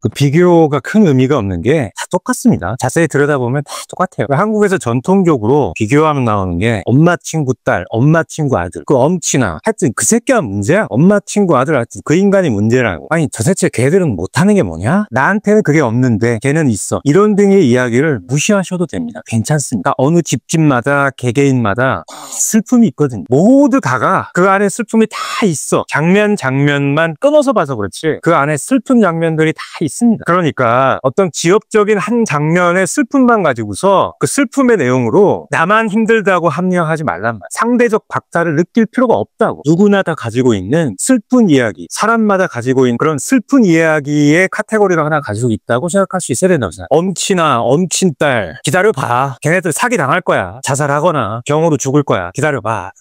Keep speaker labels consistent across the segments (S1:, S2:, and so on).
S1: 그 비교가 큰 의미가 없는 게 다 똑같습니다. 자세히 들여다보면 다 똑같아요. 한국에서 전통적으로 비교하면 나오는 게 엄마 친구 딸, 엄마 친구 아들, 그 엄친아, 하여튼 그 새끼가 문제야. 엄마 친구 아들, 하여튼 그 인간이 문제라고. 아니 도대체 걔들은 못하는 게 뭐냐? 나한테는 그게 없는데 걔는 있어. 이런 등의 이야기를 무시하셔도 됩니다. 괜찮습니다. 어느 집집마다 개개인마다 슬픔이 있거든요. 모두 다가 그 안에 슬픔이 다 있어. 장면만 끊어서 봐서 그렇지 그 안에 슬픈 장면들이 다 있습니다. 그러니까 어떤 지엽적인 한 장면의 슬픔만 가지고서 그 슬픔의 내용으로 나만 힘들다고 합리화하지 말란 말. 상대적 박탈을 느낄 필요가 없다고. 누구나 다 가지고 있는 슬픈 이야기, 사람마다 가지고 있는 그런 슬픈 이야기의 카테고리를 하나 가지고 있다고 생각할 수 있어야 된다고 생각해요. 엄친아, 엄친딸 기다려봐. 걔네들 사기 당할 거야. 자살하거나 병으로 죽을 거야. 기다려봐.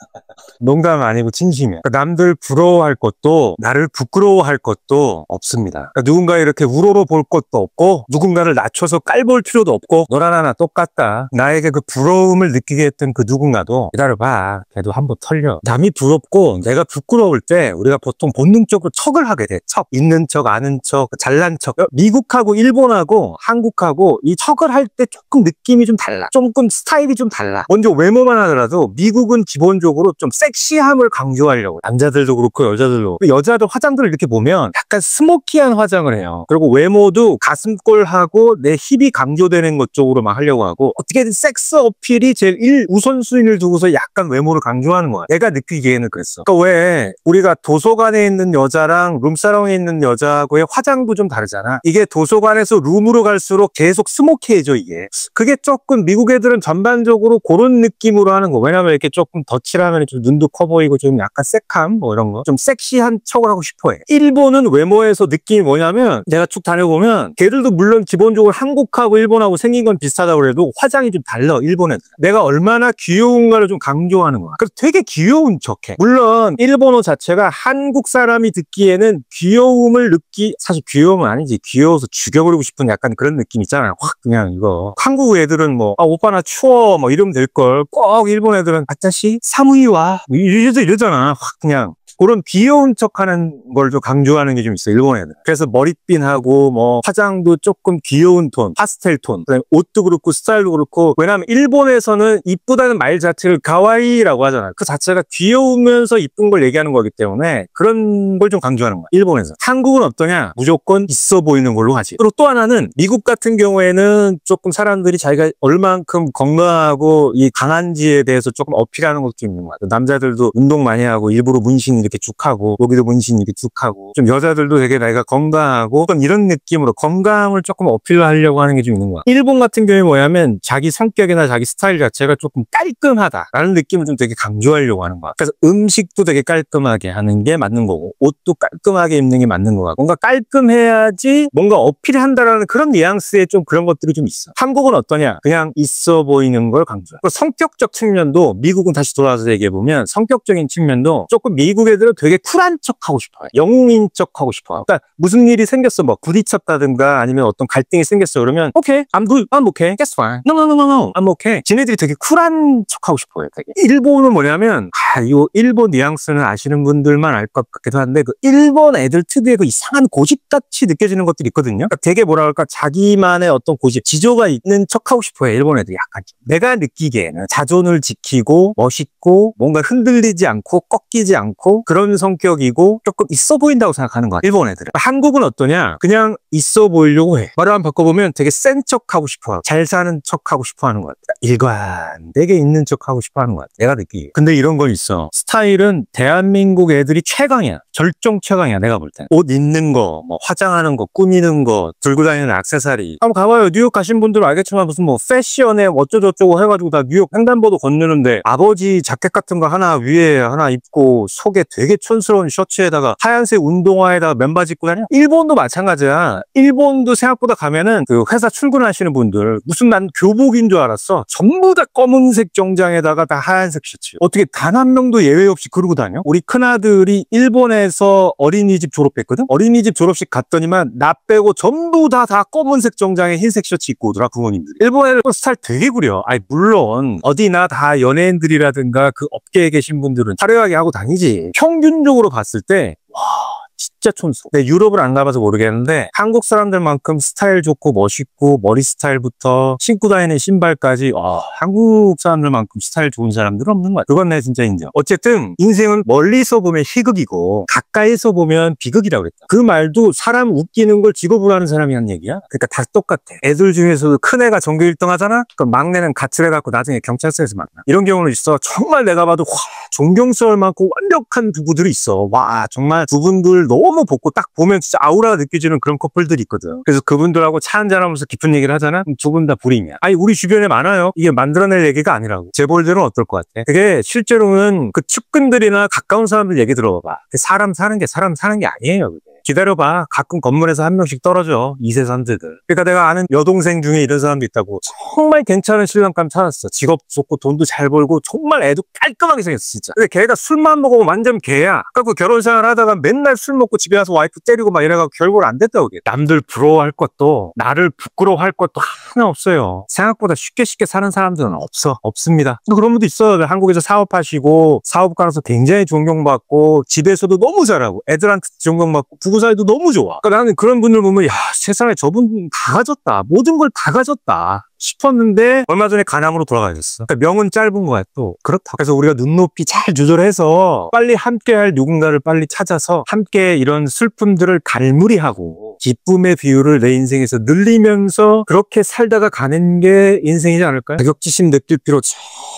S1: 농담 아니고 진심이야. 그러니까 남들 부러워할 것도 나를 부끄러워할 것도 없습니다. 그러니까 누군가 이렇게 우러러볼 것도 없고 누군가를 낮춰서 깔볼 필요도 없고 너랑 나나 똑같다. 나에게 그 부러움을 느끼게 했던 그 누군가도 기다려봐. 걔도 한번 털려. 남이 부럽고 내가 부끄러울 때 우리가 보통 본능적으로 척을 하게 돼. 척. 있는 척, 아는 척, 잘난 척. 미국하고 일본하고 한국하고 이 척을 할 때 조금 느낌이 좀 달라. 조금 스타일이 좀 달라. 먼저 외모만 하더라도 미국은 기본적으로 좀 섹시함을 강조하려고. 남자들도 그렇고 여자들도. 여자들 화장들을 이렇게 보면 약간 스모키한 화장을 해요. 그리고 외모도 가슴골하고 내 힙이 강조되는 것 쪽으로만 하려고 하고 어떻게든 섹스 어필이 제일 우선순위를 두고서 약간 외모를 강조하는 거야. 내가 느끼기에는 그랬어. 그러니까 왜 우리가 도서관에 있는 여자랑 룸사롱에 있는 여자하고의 화장도 좀 다르잖아. 이게 도서관에서 룸으로 갈수록 계속 스모키해져 이게. 그게 조금 미국 애들은 전반적으로 그런 느낌으로 하는 거. 왜냐면 이렇게 조금 덧칠하면 좀 눈도 커 보이고 좀 약간 섹함 뭐 이런 거. 좀 섹시한 척을 하고 싶어해. 일본은 외모에서 느낌이 뭐냐면 내가 쭉 다녀보면 걔들도 물론 기본적으로 한국하고 일본하고 생긴 건 비슷하다고 그래도 화장이 좀 달라 일본 애들. 내가 얼마나 귀여운가를 좀 강조하는 거야. 그래서 되게 귀여운 척해. 물론 일본어 자체가 한국 사람이 듣기에는 귀여움을 사실 귀여움은 아니지. 귀여워서 죽여버리고 싶은 약간 그런 느낌 있잖아요. 확 그냥 이거. 한국 애들은 뭐 오빠 나 추워 뭐 이러면 될걸. 꼭 일본 애들은 아짜씨 사무이 와 이러잖아. 확 그냥. 그런 귀여운 척하는 걸 좀 강조하는 게 좀 있어 일본 애들. 그래서 머리핀하고 뭐 화장도 조금 귀여운 톤, 파스텔 톤, 그다음에 옷도 그렇고 스타일도 그렇고. 왜냐하면 일본에서는 이쁘다는 말 자체를 가와이라고 하잖아요. 그 자체가 귀여우면서 이쁜 걸 얘기하는 거기 때문에 그런 걸 좀 강조하는 거야 일본에서. 한국은 어떠냐? 무조건 있어 보이는 걸로 하지. 그리고 또 하나는 미국 같은 경우에는 조금 사람들이 자기가 얼만큼 건강하고 이 강한지에 대해서 조금 어필하는 것도 있는 것 같아. 남자들도 운동 많이 하고 일부러 문신 이렇게 쭉 하고 여기도 문신 이렇게 쭉 하고 좀 여자들도 되게 내가 건강하고 이런 느낌으로 건강을 조금 어필하려고 하는 게 좀 있는 거야. 일본 같은 경우에 뭐냐면 자기 성격이나 자기 스타일 자체가 조금 깔끔하다라는 느낌을 좀 되게 강조하려고 하는 거야. 그래서 음식도 되게 깔끔하게 하는 게 맞는 거고 옷도 깔끔하게 입는 게 맞는 거야. 뭔가 깔끔해야지 뭔가 어필한다라는 그런 뉘앙스의 좀 그런 것들이 좀 있어. 한국은 어떠냐? 그냥 있어 보이는 걸 강조해. 그리고 성격적 측면도 미국은 다시 돌아와서 얘기해보면 성격적인 측면도 조금 미국 애들은 되게 쿨한 척하고 싶어요. 영웅인 척하고 싶어요. 그러니까 무슨 일이 생겼어 뭐 부딪혔다든가 아니면 어떤 갈등이 생겼어 그러면 오케이 I'm good I'm okay that's fine no I'm okay. 지네들이 되게 쿨한 척하고 싶어요. 되게. 일본은 뭐냐면 이 일본 뉘앙스는 아시는 분들만 알 것 같기도 한데 그 일본 애들 특유의 그 이상한 고집같이 느껴지는 것들이 있거든요. 그러니까 되게 뭐라 그럴까 자기만의 어떤 고집 지조가 있는 척하고 싶어요. 일본 애들이 약간. 내가 느끼기에는 자존을 지키고 멋있고 뭔가 흔들리지 않고 꺾이지 않고 그런 성격이고 조금 있어 보인다고 생각하는 것 같아요. 일본 애들은. 한국은 어떠냐? 그냥 있어 보이려고 해. 말을 한번 바꿔보면 되게 센 척하고 싶어. 잘 사는 척하고 싶어 하는 것 같아. 일관되게 있는 척하고 싶어 하는 것 같아. 내가 느끼기에. 근데 이런 건 있어. 스타일은 대한민국 애들이 최강이야. 절정 최강이야. 내가 볼 땐. 옷 입는 거, 뭐 화장하는 거, 꾸미는 거, 들고 다니는 액세서리. 한번 가봐요. 뉴욕 가신 분들은 알겠지만 무슨 뭐 패션에 어쩌고저쩌고 해가지고 다 뉴욕 횡단보도 건너는데 아버지 자켓 같은 거 하나 위에 하나 입고 속에 되게 촌스러운 셔츠에다가 하얀색 운동화에다가 맨바지 입고 다녀? 일본도 마찬가지야. 일본도 생각보다 가면은 그 회사 출근하시는 분들 무슨 난 교복인 줄 알았어. 전부 다 검은색 정장에다가 다 하얀색 셔츠. 어떻게 단 한 명도 예외 없이 그러고 다녀? 우리 큰아들이 일본에서 어린이집 졸업했거든? 어린이집 졸업식 갔더니만 나 빼고 전부 다 검은색 정장에 흰색 셔츠 입고 오더라 부모님들이. 일본 애들 스타일 되게 구려. 아니 물론 어디나 다 연예인들이라든가 그 업계에 계신 분들은 화려하게 하고 다니지. 평균적으로 봤을 때 와 진짜 촌스러워. 근데 유럽을 안 가봐서 모르겠는데 한국 사람들만큼 스타일 좋고 멋있고 머리 스타일부터 신고 다니는 신발까지 한국 사람들만큼 스타일 좋은 사람들은 없는 것 같아. 그건 내가 진짜 인정. 어쨌든 인생은 멀리서 보면 희극이고 가까이서 보면 비극이라고 그랬다. 그 말도 사람 웃기는 걸 직업으로 하는 사람이 한 얘기야. 그러니까 다 똑같아. 애들 중에서도 큰 애가 전교 1등 하잖아? 그럼 막내는 가출해갖고 나중에 경찰서에서 만나. 이런 경우는 있어. 정말 내가 봐도 존경스러울 만큼 완벽한 부부들이 있어. 와, 정말 두 분들 너무 복고 딱 보면 진짜 아우라가 느껴지는 그런 커플들이 있거든. 그래서 그분들하고 차 한잔하면서 깊은 얘기를 하잖아? 두 분 다 불임이야. 아니, 우리 주변에 많아요. 이게 만들어낼 얘기가 아니라고. 재벌들은 어떨 것 같아? 그게 실제로는 그 측근들이나 가까운 사람들 얘기 들어봐. 사람 사는 게 아니에요. 그게. 기다려봐. 가끔 건물에서 한 명씩 떨어져. 2세 산들들. 그러니까 내가 아는 여동생 중에 이런 사람도 있다고. 정말 괜찮은 신랑감 찾았어. 직업 좋고 돈도 잘 벌고 정말 애도 깔끔하게 생겼어 진짜. 근데 걔가 술만 먹으면 완전 개야. 그래갖고 결혼생활 하다가 맨날 술 먹고 집에 와서 와이프 때리고 막 이래갖고 결국 안 됐다고. 걔. 남들 부러워할 것도 나를 부끄러워할 것도 하나 없어요. 생각보다 쉽게 사는 사람들은 없습니다. 그런 분도 있어요. 한국에서 사업하시고 사업가로서 굉장히 존경받고 집에서도 너무 잘하고 애들한테 존경받고 부부 사이도 너무 좋아. 그러니까 나는 그런 분들 보면 야, 세상에 저분 다 가졌다. 모든 걸 다 가졌다 싶었는데 얼마 전에 간암으로 돌아가셨어. 그러니까 명은 짧은 거야 또. 그렇다. 그래서 우리가 눈높이 잘 조절해서 빨리 함께할 누군가를 빨리 찾아서 함께 이런 슬픔들을 갈무리하고 기쁨의 비율을 내 인생에서 늘리면서 그렇게 살다가 가는 게 인생이지 않을까요? 자격지심 느낄 필요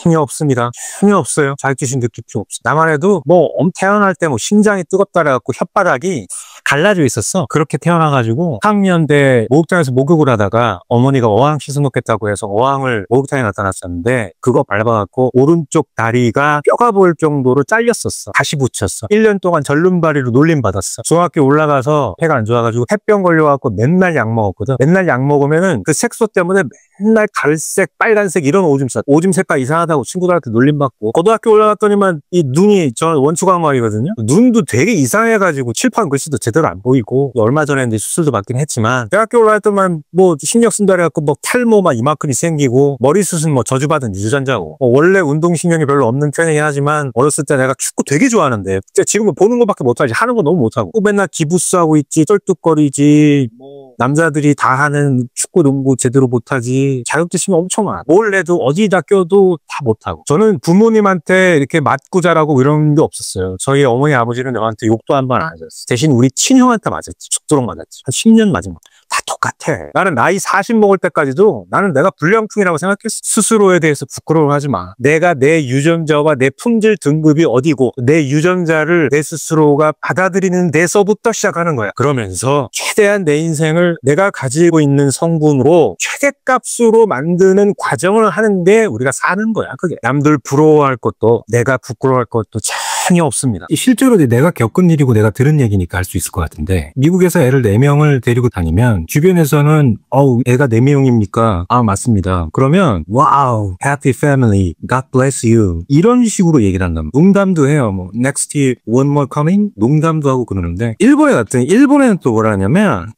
S1: 전혀 없습니다. 전혀 없어요. 자격지심 느낄 필요 없어. 나만 해도 뭐 태어날 때 뭐 심장이 뜨겁다 그래갖고 혓바닥이 갈라져 있었어. 그렇게 태어나가지고 학년 때 목욕탕에서 목욕을 하다가 어머니가 어항 씻어 놓겠다고 해서 어항을 목욕탕에 갖다 놨었는데 그거 밟아갖고 오른쪽 다리가 뼈가 보일 정도로 잘렸었어. 다시 붙였어. 1년 동안 절름발이로 놀림받았어. 중학교 올라가서 폐가 안 좋아가지고 폐병 걸려갖고 맨날 약 먹었거든. 맨날 약 먹으면은 그 색소 때문에 맨날 갈색, 빨간색 이런 오줌 색깔 이상하다고 친구들한테 놀림받고 고등학교 올라갔더니만 이 눈이 저 원추광막이거든요. 눈도 되게 이상해가지고 칠판 글씨도 제대로 안 보이고 얼마 전에 이제 수술도 받긴 했지만 대학교 올라갔더만 뭐 신경 쓴다 해갖고 뭐 탈모 막 이만큼이 생기고 머리숱은 뭐 저주받은 유전자고 원래 운동신경이 별로 없는 편이긴 하지만 어렸을 때 내가 축구 되게 좋아하는데 지금은 보는 것밖에 못하지 하는 거 너무 못하고 맨날 기부스하고 있지 쩔뚝거리지 뭐 남자들이 다 하는 축구 농구 제대로 못하지 자격지심이 엄청 많아. 뭘 해도 어디다 껴도 다 못하고. 저는 부모님한테 이렇게 맞고 자라고 이런 게 없었어요. 저희 어머니 아버지는 저한테 욕도 한 번 안 하셨어요. 대신 우리 친형한테 맞았지. 죽도록 맞았지. 한 10년 맞은 거. 다 똑같아. 나는 나이 40 먹을 때까지도 나는 내가 불량품이라고 생각했어. 스스로에 대해서 부끄러워하지 마. 내가 내 유전자와 내 품질 등급이 어디고 내 유전자를 내 스스로가 받아들이는 데서부터 시작하는 거야. 그러면서 최대한 내 인생을 내가 가지고 있는 성분으로 최대값으로 만드는 과정을 하는데 우리가 사는 거야. 그게 남들 부러워할 것도 내가 부끄러워할 것도 전혀 없습니다. 실제로 내가 겪은 일이고 내가 들은 얘기니까 할 수 있을 것 같은데 미국에서 애를 4명을 데리고 다니면 주변에서는 애가 4명입니까? 아 맞습니다. 그러면 와우 happy family God bless you 이런 식으로 얘기를 한다면 농담도 해요. 뭐 next year one more coming 농담도 하고 그러는데 일본에는 또 뭐라 하냐면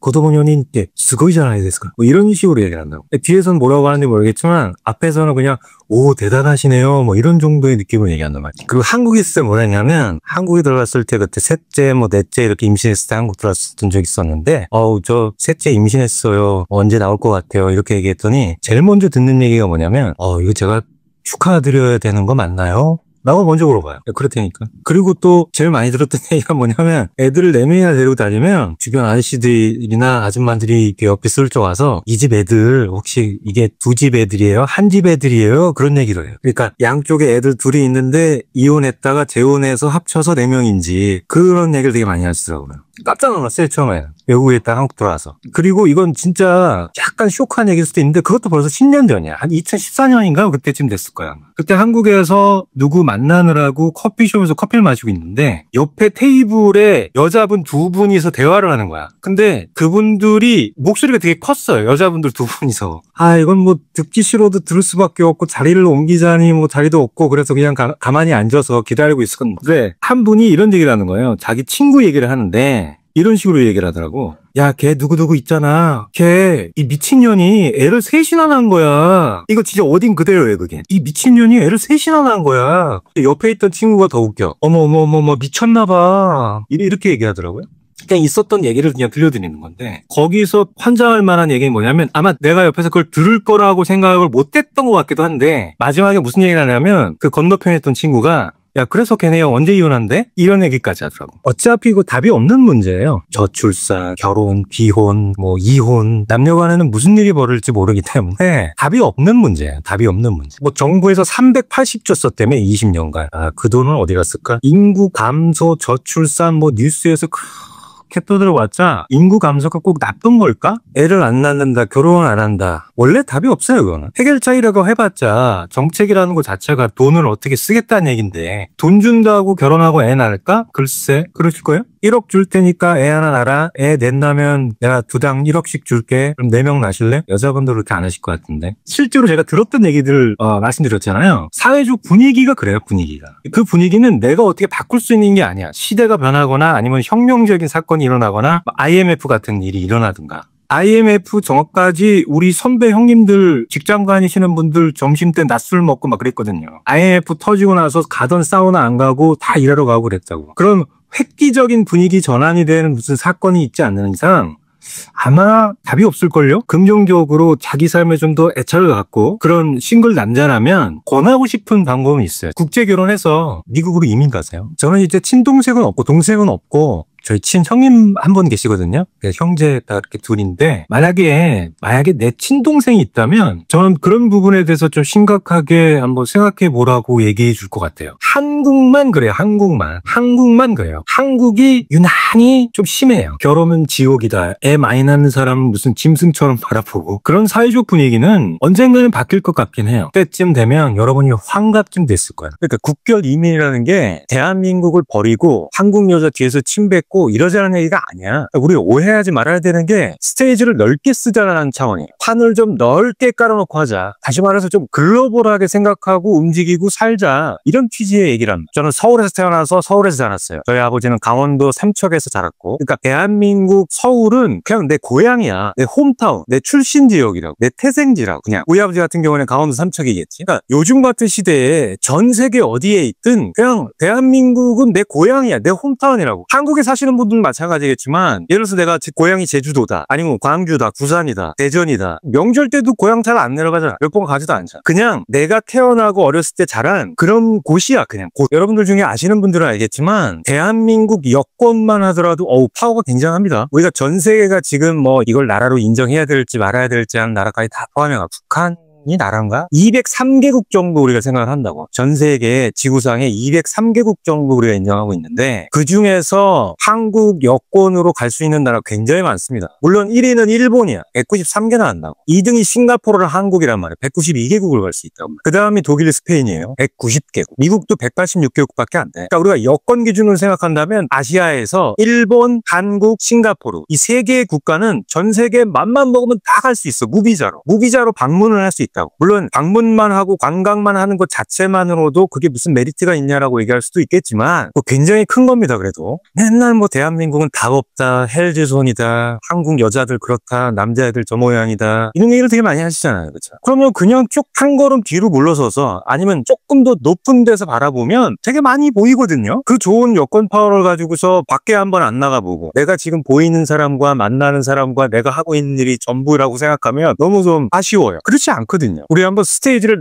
S1: 고도모년인 때 스고이잖아요ですか? 뭐 이런 식으로 얘기를 한다고. 뒤에서는 뭐라고 하는지 모르겠지만 앞에서는 그냥 오 대단하시네요 뭐 이런 정도의 느낌으로 얘기한단 말이지. 그리고 한국에 있을 때 뭐라 했냐면 한국에 들어갔을 때 그때 셋째 뭐 넷째 이렇게 임신했을 때 한국 들어왔던 적이 있었는데 저 셋째 임신했어요 언제 나올 것 같아요 이렇게 얘기했더니 제일 먼저 듣는 얘기가 뭐냐면 이거 제가 축하드려야 되는 거 맞나요? 라고 먼저 물어봐요. 그렇다니까. 그리고 또 제일 많이 들었던 얘기가 뭐냐면 애들을 4명이나 데리고 다니면 주변 아저씨들이나 아줌마들이 이렇게 옆에 슬쩍 와서 이 집 애들 혹시 이게 2집 애들이에요? 1집 애들이에요? 그런 얘기를 해요. 그러니까 양쪽에 애들 둘이 있는데 이혼했다가 재혼해서 합쳐서 4명인지 그런 얘기를 되게 많이 하시더라고요. 깜짝 놀랐어요 처음에. 외국에 있다가 한국 들어와서. 그리고 이건 진짜 약간 쇼크한 얘기일 수도 있는데 그것도 벌써 10년 전이야. 한 2014년인가 그때쯤 됐을 거야. 그때 한국에서 누구 만나느라고 커피숍에서 커피를 마시고 있는데 옆에 테이블에 여자분 2분이서 대화를 하는 거야. 근데 그분들이 목소리가 되게 컸어요. 여자분들 2분이서. 이건 뭐 듣기 싫어도 들을 수밖에 없고 자리를 옮기자니 뭐 자리도 없고 그래서 그냥 가만히 앉아서 기다리고 있었는데 한 분이 이런 얘기를 하는 거예요. 자기 친구 얘기를 하는데 이런 식으로 얘기를 하더라고. 야, 걔 누구누구 있잖아. 걔 이 미친년이 애를 셋이나 낳은 거야. 이거 진짜 어딘 그대로예요, 그게. 이 미친년이 애를 셋이나 낳은 거야. 옆에 있던 친구가 더 웃겨. 어머 미쳤나봐. 이렇게 얘기하더라고요. 그냥 있었던 얘기를 그냥 들려드리는 건데, 거기서 환장할 만한 얘기는 뭐냐면, 아마 내가 옆에서 그걸 들을 거라고 생각을 못했던 것 같기도 한데, 마지막에 무슨 얘기를 하냐면, 그 건너편에 있던 친구가 야, 그래서 걔네 언제 이혼한대? 이런 얘기까지 하더라고. 어차피 이거 답이 없는 문제예요. 저출산, 결혼, 비혼, 이혼, 남녀 간에는 무슨 일이 벌어질지 모르기 때문에 답이 없는 문제예요. 답이 없는 문제. 정부에서 380조 썼다며 20년간. 아, 그 돈은 어디 갔을까? 인구 감소, 저출산, 뉴스에서 이렇게 떠들어왔자 인구 감소가 꼭 나쁜 걸까? 애를 안 낳는다, 결혼을 안 한다. 원래 답이 없어요, 그거는. 해결책이라고 해봤자 정책이라는 것 자체가 돈을 어떻게 쓰겠다는 얘긴데, 돈 준다고 결혼하고 애 낳을까? 글쎄, 그러실 거예요? 1억 줄 테니까 애 하나 낳아. 애 낸다면 내가 두당 1억씩 줄게. 그럼 4명 낳으실래? 여자분들 그렇게 안 하실 것 같은데. 실제로 제가 들었던 얘기들을 말씀드렸잖아요. 사회적 분위기가 그래요, 분위기가. 그 분위기는 내가 어떻게 바꿀 수 있는 게 아니야. 시대가 변하거나 아니면 혁명적인 사건이 일어나거나 IMF 같은 일이 일어나든가. IMF 전까지 우리 선배 형님들 직장 다니시는 분들 점심 때 낮술 먹고 막 그랬거든요. IMF 터지고 나서 가던 사우나 안 가고 다 일하러 가고 그랬다고. 그런 획기적인 분위기 전환이 되는 무슨 사건이 있지 않는 이상 아마 답이 없을걸요? 긍정적으로 자기 삶에 좀 더 애착을 갖고 그런 싱글 남자라면 권하고 싶은 방법은 있어요. 국제 결혼해서 미국으로 이민 가세요. 저는 이제 친동생은 없고 동생은 없고 저희 친형님 한 분 계시거든요. 형제가 이렇게 둘인데, 만약에 내 친동생이 있다면 저는 그런 부분에 대해서 좀 심각하게 한번 생각해 보라고 얘기해 줄 것 같아요. 한국만 그래요. 한국만 그래요. 한국이 유난히 좀 심해요. 결혼은 지옥이다. 애 많이 낳는 사람은 무슨 짐승처럼 바라보고, 그런 사회적 분위기는 언젠가는 바뀔 것 같긴 해요. 그때쯤 되면 여러분이 환갑쯤 됐을 거예요. 그러니까 국결 이민이라는 게 대한민국을 버리고 한국 여자 뒤에서 침뱉고 이러자는 얘기가 아니야. 우리 오해하지 말아야 되는 게 스테이지를 넓게 쓰자는 차원이에요. 판을 좀 넓게 깔아놓고 하자. 다시 말해서 좀 글로벌하게 생각하고 움직이고 살자. 이런 취지의 얘기를 합니다. 저는 서울에서 태어나서 서울에서 자랐어요. 저희 아버지는 강원도 삼척에서 자랐고, 그러니까 대한민국 서울은 그냥 내 고향이야. 내 홈타운, 내 출신 지역이라고, 내 태생지라고. 그냥 우리 아버지 같은 경우는 강원도 삼척이겠지. 그러니까 요즘 같은 시대에 전 세계 어디에 있든 그냥 대한민국은 내 고향이야. 내 홈타운이라고. 한국에 사시는 분들은 마찬가지겠지만, 예를 들어서 내가 고향이 제주도다, 아니면 광주다, 부산이다, 대전이다. 명절 때도 고향 잘 안 내려가잖아. 몇 번 가지도 않잖아. 그냥 내가 태어나고 어렸을 때 자란 그런 곳이야. 그냥 곳. 여러분들 중에 아시는 분들은 알겠지만 대한민국 여권만 하더라도 파워가 굉장합니다. 우리가 전 세계가 지금 이걸 나라로 인정해야 될지 말아야 될지 하는 나라까지 다 포함해가 북한 이 나라인가? 203개국 정도 우리가 생각을 한다고. 전 세계 지구상에 203개국 정도 우리가 인정하고 있는데, 그 중에서 한국 여권으로 갈 수 있는 나라가 굉장히 많습니다. 물론 1위는 일본이야. 193개나 한다고. 2등이 싱가포르랑 한국이란 말이야. 192개국을 갈 수 있다고. 그 다음이 독일, 스페인이에요. 190개국. 미국도 186개국밖에 안 돼. 그러니까 우리가 여권 기준으로 생각한다면 아시아에서 일본, 한국, 싱가포르 이 3개의 국가는 전 세계 맘만 먹으면 다 갈 수 있어. 무비자로 방문을 할 수 있다. 물론 방문만 하고 관광만 하는 것 자체만으로도 그게 무슨 메리트가 있냐라고 얘기할 수도 있겠지만 굉장히 큰 겁니다. 그래도 맨날 대한민국은 답 없다, 헬즈손이다, 한국 여자들 그렇다, 남자애들 저 모양이다, 이런 얘기를 되게 많이 하시잖아요. 그렇죠? 그러면 그냥 쭉 한 걸음 뒤로 물러서서 아니면 조금 더 높은 데서 바라보면 되게 많이 보이거든요. 그 좋은 여권 파워를 가지고서 밖에 한번 안 나가보고 내가 지금 보이는 사람과 만나는 사람과 내가 하고 있는 일이 전부라고 생각하면 너무 좀 아쉬워요. 그렇지 않거든요. 우리 한번 스테이지를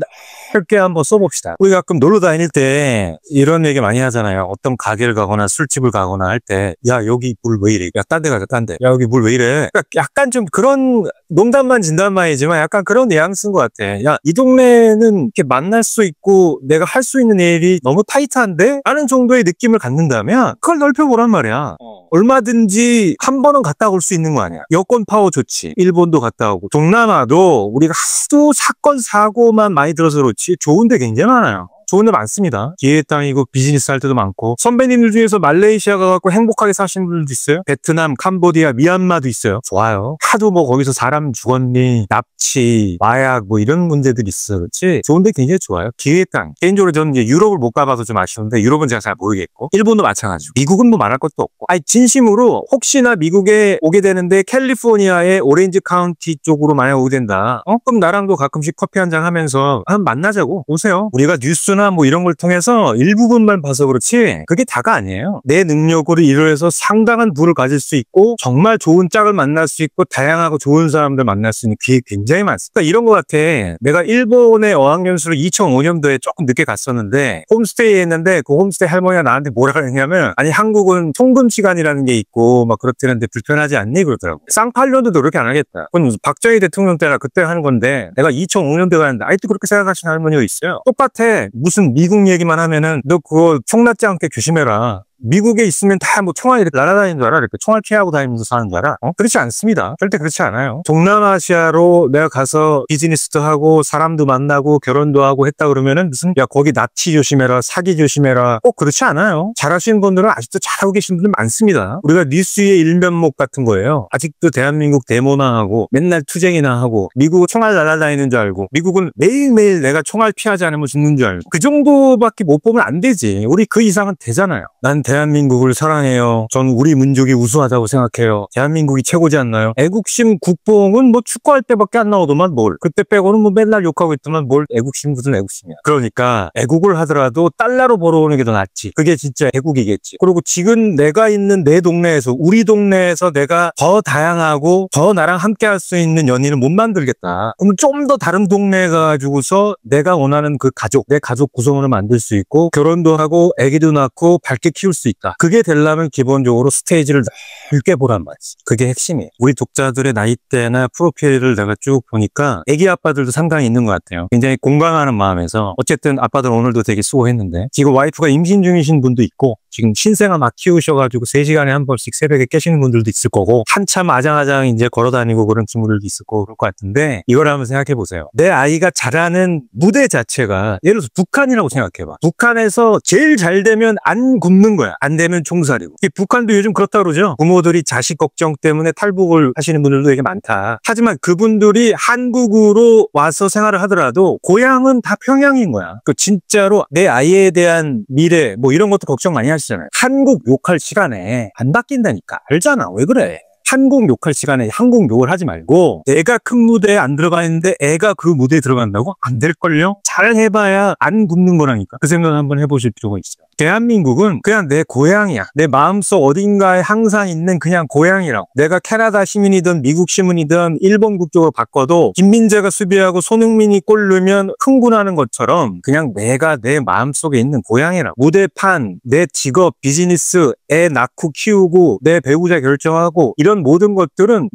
S1: 넓게 한번 써봅시다. 우리 가끔 놀러 다닐 때 이런 얘기 많이 하잖아요. 어떤 가게를 가거나 술집을 가거나 할 때, 야, 여기 물 왜 이래? 야, 딴 데 가자, 딴 데. 야, 여기 물 왜 이래? 그러니까 약간 좀 그런 농담만 진담만이지만 약간 그런 뉘앙스인 것 같아. 야, 이 동네는 이렇게 만날 수 있고 내가 할 수 있는 일이 너무 타이트한데? 라는 정도의 느낌을 갖는다면 그걸 넓혀보란 말이야. 얼마든지 한 번은 갔다 올 수 있는 거 아니야. 여권 파워 좋지. 일본도 갔다 오고. 동남아도 우리가 하도 사건, 사고만 많이 들어서 그렇지 좋은 데 굉장히 많아요. 좋은 데 많습니다. 기회의 땅이고 비즈니스 할 때도 많고. 선배님들 중에서 말레이시아 가갖고 행복하게 사시는 분들도 있어요. 베트남, 캄보디아, 미얀마도 있어요. 좋아요. 하도 뭐 거기서 사람 죽었니, 납치, 마약 뭐 이런 문제들이 있어. 그렇지? 좋은데 굉장히 좋아요. 기회의 땅. 개인적으로 저는 이제 유럽을 못 가봐서 좀 아쉬운데, 유럽은 제가 잘 모르겠고, 일본도 마찬가지고, 미국은 뭐 말할 것도 없고. 아니 진심으로 혹시나 미국에 오게 되는데 캘리포니아의 오렌지 카운티 쪽으로 만약 오게 된다. 그럼 나랑도 가끔씩 커피 한잔 하면서 한번 만나자고. 오세요. 우리가 뉴스나 뭐 이런 걸 통해서 일부분만 봐서 그렇지 그게 다가 아니에요. 내 능력으로 일을 해서 상당한 부를 가질 수 있고 정말 좋은 짝을 만날 수 있고 다양하고 좋은 사람들 만날 수 있는 기회 굉장히 많습니다. 그러니까 이런 것 같아. 내가 일본에 어학연수를 2005년도에 조금 늦게 갔었는데 홈스테이 했는데 그 홈스테이 할머니가 나한테 뭐라 그랬냐면 아니 한국은 통금 시간이라는 게 있고 막 그렇다는데 불편하지 않니? 그러더라고. 쌍팔년도도 그렇게 안 하겠다. 그건 박정희 대통령 때나 그때 하는 건데 내가 2005년도에 갔는데 아직도 그렇게 생각하시는 할머니가 있어요. 똑같아. 무슨 미국 얘기만 하면은 너 그거 총났지 않게 조심해라. 미국에 있으면 다 뭐 총알 이렇게 날아다니는 줄 알아? 이렇게 총알 피하고 다니면서 사는 줄 알아? 그렇지 않습니다. 절대 그렇지 않아요. 동남아시아로 내가 가서 비즈니스도 하고 사람도 만나고 결혼도 하고 했다 그러면은 무슨 야 거기 납치 조심해라 사기 조심해라 꼭 그렇지 않아요. 잘하시는 분들은 아직도 잘하고 계신 분들 많습니다. 우리가 뉴스의 일면목 같은 거예요. 아직도 대한민국 데모나 하고 맨날 투쟁이나 하고 미국은 총알 날아다니는 줄 알고 미국은 매일매일 내가 총알 피하지 않으면 죽는 줄 알고 그 정도밖에 못 보면 안 되지. 우리 그 이상은 되잖아요. 난 대한민국을 사랑해요. 전 우리 민족이 우수하다고 생각해요. 대한민국이 최고지 않나요? 애국심 국뽕은 뭐 축구할 때밖에 안 나오더만 뭘. 그때 빼고는 뭐 맨날 욕하고 있더만 뭘 애국심 무슨 애국심이야. 그러니까 애국을 하더라도 달러로 벌어오는 게 더 낫지. 그게 진짜 애국이겠지. 그리고 지금 내가 있는 내 동네에서 우리 동네에서 내가 더 다양하고 더 나랑 함께 할 수 있는 연인을 못 만들겠다. 그럼 좀 더 다른 동네에 가지고서 내가 원하는 그 가족, 내 가족 구성원을 만들 수 있고 결혼도 하고 아기도 낳고 밝게 키울 수 있다. 그게 되려면 기본적으로 스테이지를 넓게 보란 말이지. 그게 핵심이에요. 우리 독자들의 나이대나 프로필을 내가 쭉 보니까 애기 아빠들도 상당히 있는 것 같아요. 굉장히 공감하는 마음에서 어쨌든 아빠들 오늘도 되게 수고했는데 지금 와이프가 임신 중이신 분도 있고 지금 신생아 막 키우셔가지고 3시간에 한 번씩 새벽에 깨시는 분들도 있을 거고 한참 아장아장 이제 걸어다니고 그런 친구들도 있을 거고 그럴 것 같은데 이걸 한번 생각해 보세요. 내 아이가 자라는 무대 자체가 예를 들어서 북한이라고 생각해봐. 북한에서 제일 잘 되면 안 굶는 거야. 안 되면 총살이고. 북한도 요즘 그렇다 그러죠. 부모들이 자식 걱정 때문에 탈북을 하시는 분들도 되게 많다. 하지만 그분들이 한국으로 와서 생활을 하더라도 고향은 다 평양인 거야. 그 진짜로 내 아이에 대한 미래 뭐 이런 것도 걱정 많이 하시잖아요. 한국 욕할 시간에 안 바뀐다니까. 알잖아. 왜 그래? 한국 욕할 시간에 한국 욕을 하지 말고 내가 큰 무대에 안 들어가 있는데 애가 그 무대에 들어간다고? 안 될걸요? 잘 해봐야 안 굽는 거라니까. 그 생각 한번 해보실 필요가 있어요. 대한민국은 그냥 내 고향이야. 내 마음속 어딘가에 항상 있는 그냥 고향이라고. 내가 캐나다 시민이든 미국 시민이든 일본 국적으로 바꿔도 김민재가 수비하고 손흥민이 골 넣으면 흥분하는 것처럼 그냥 내가 내 마음속에 있는 고향이라고. 무대판, 내 직업, 비즈니스, 애 낳고 키우고 내 배우자 결정하고 이런 모든 것들은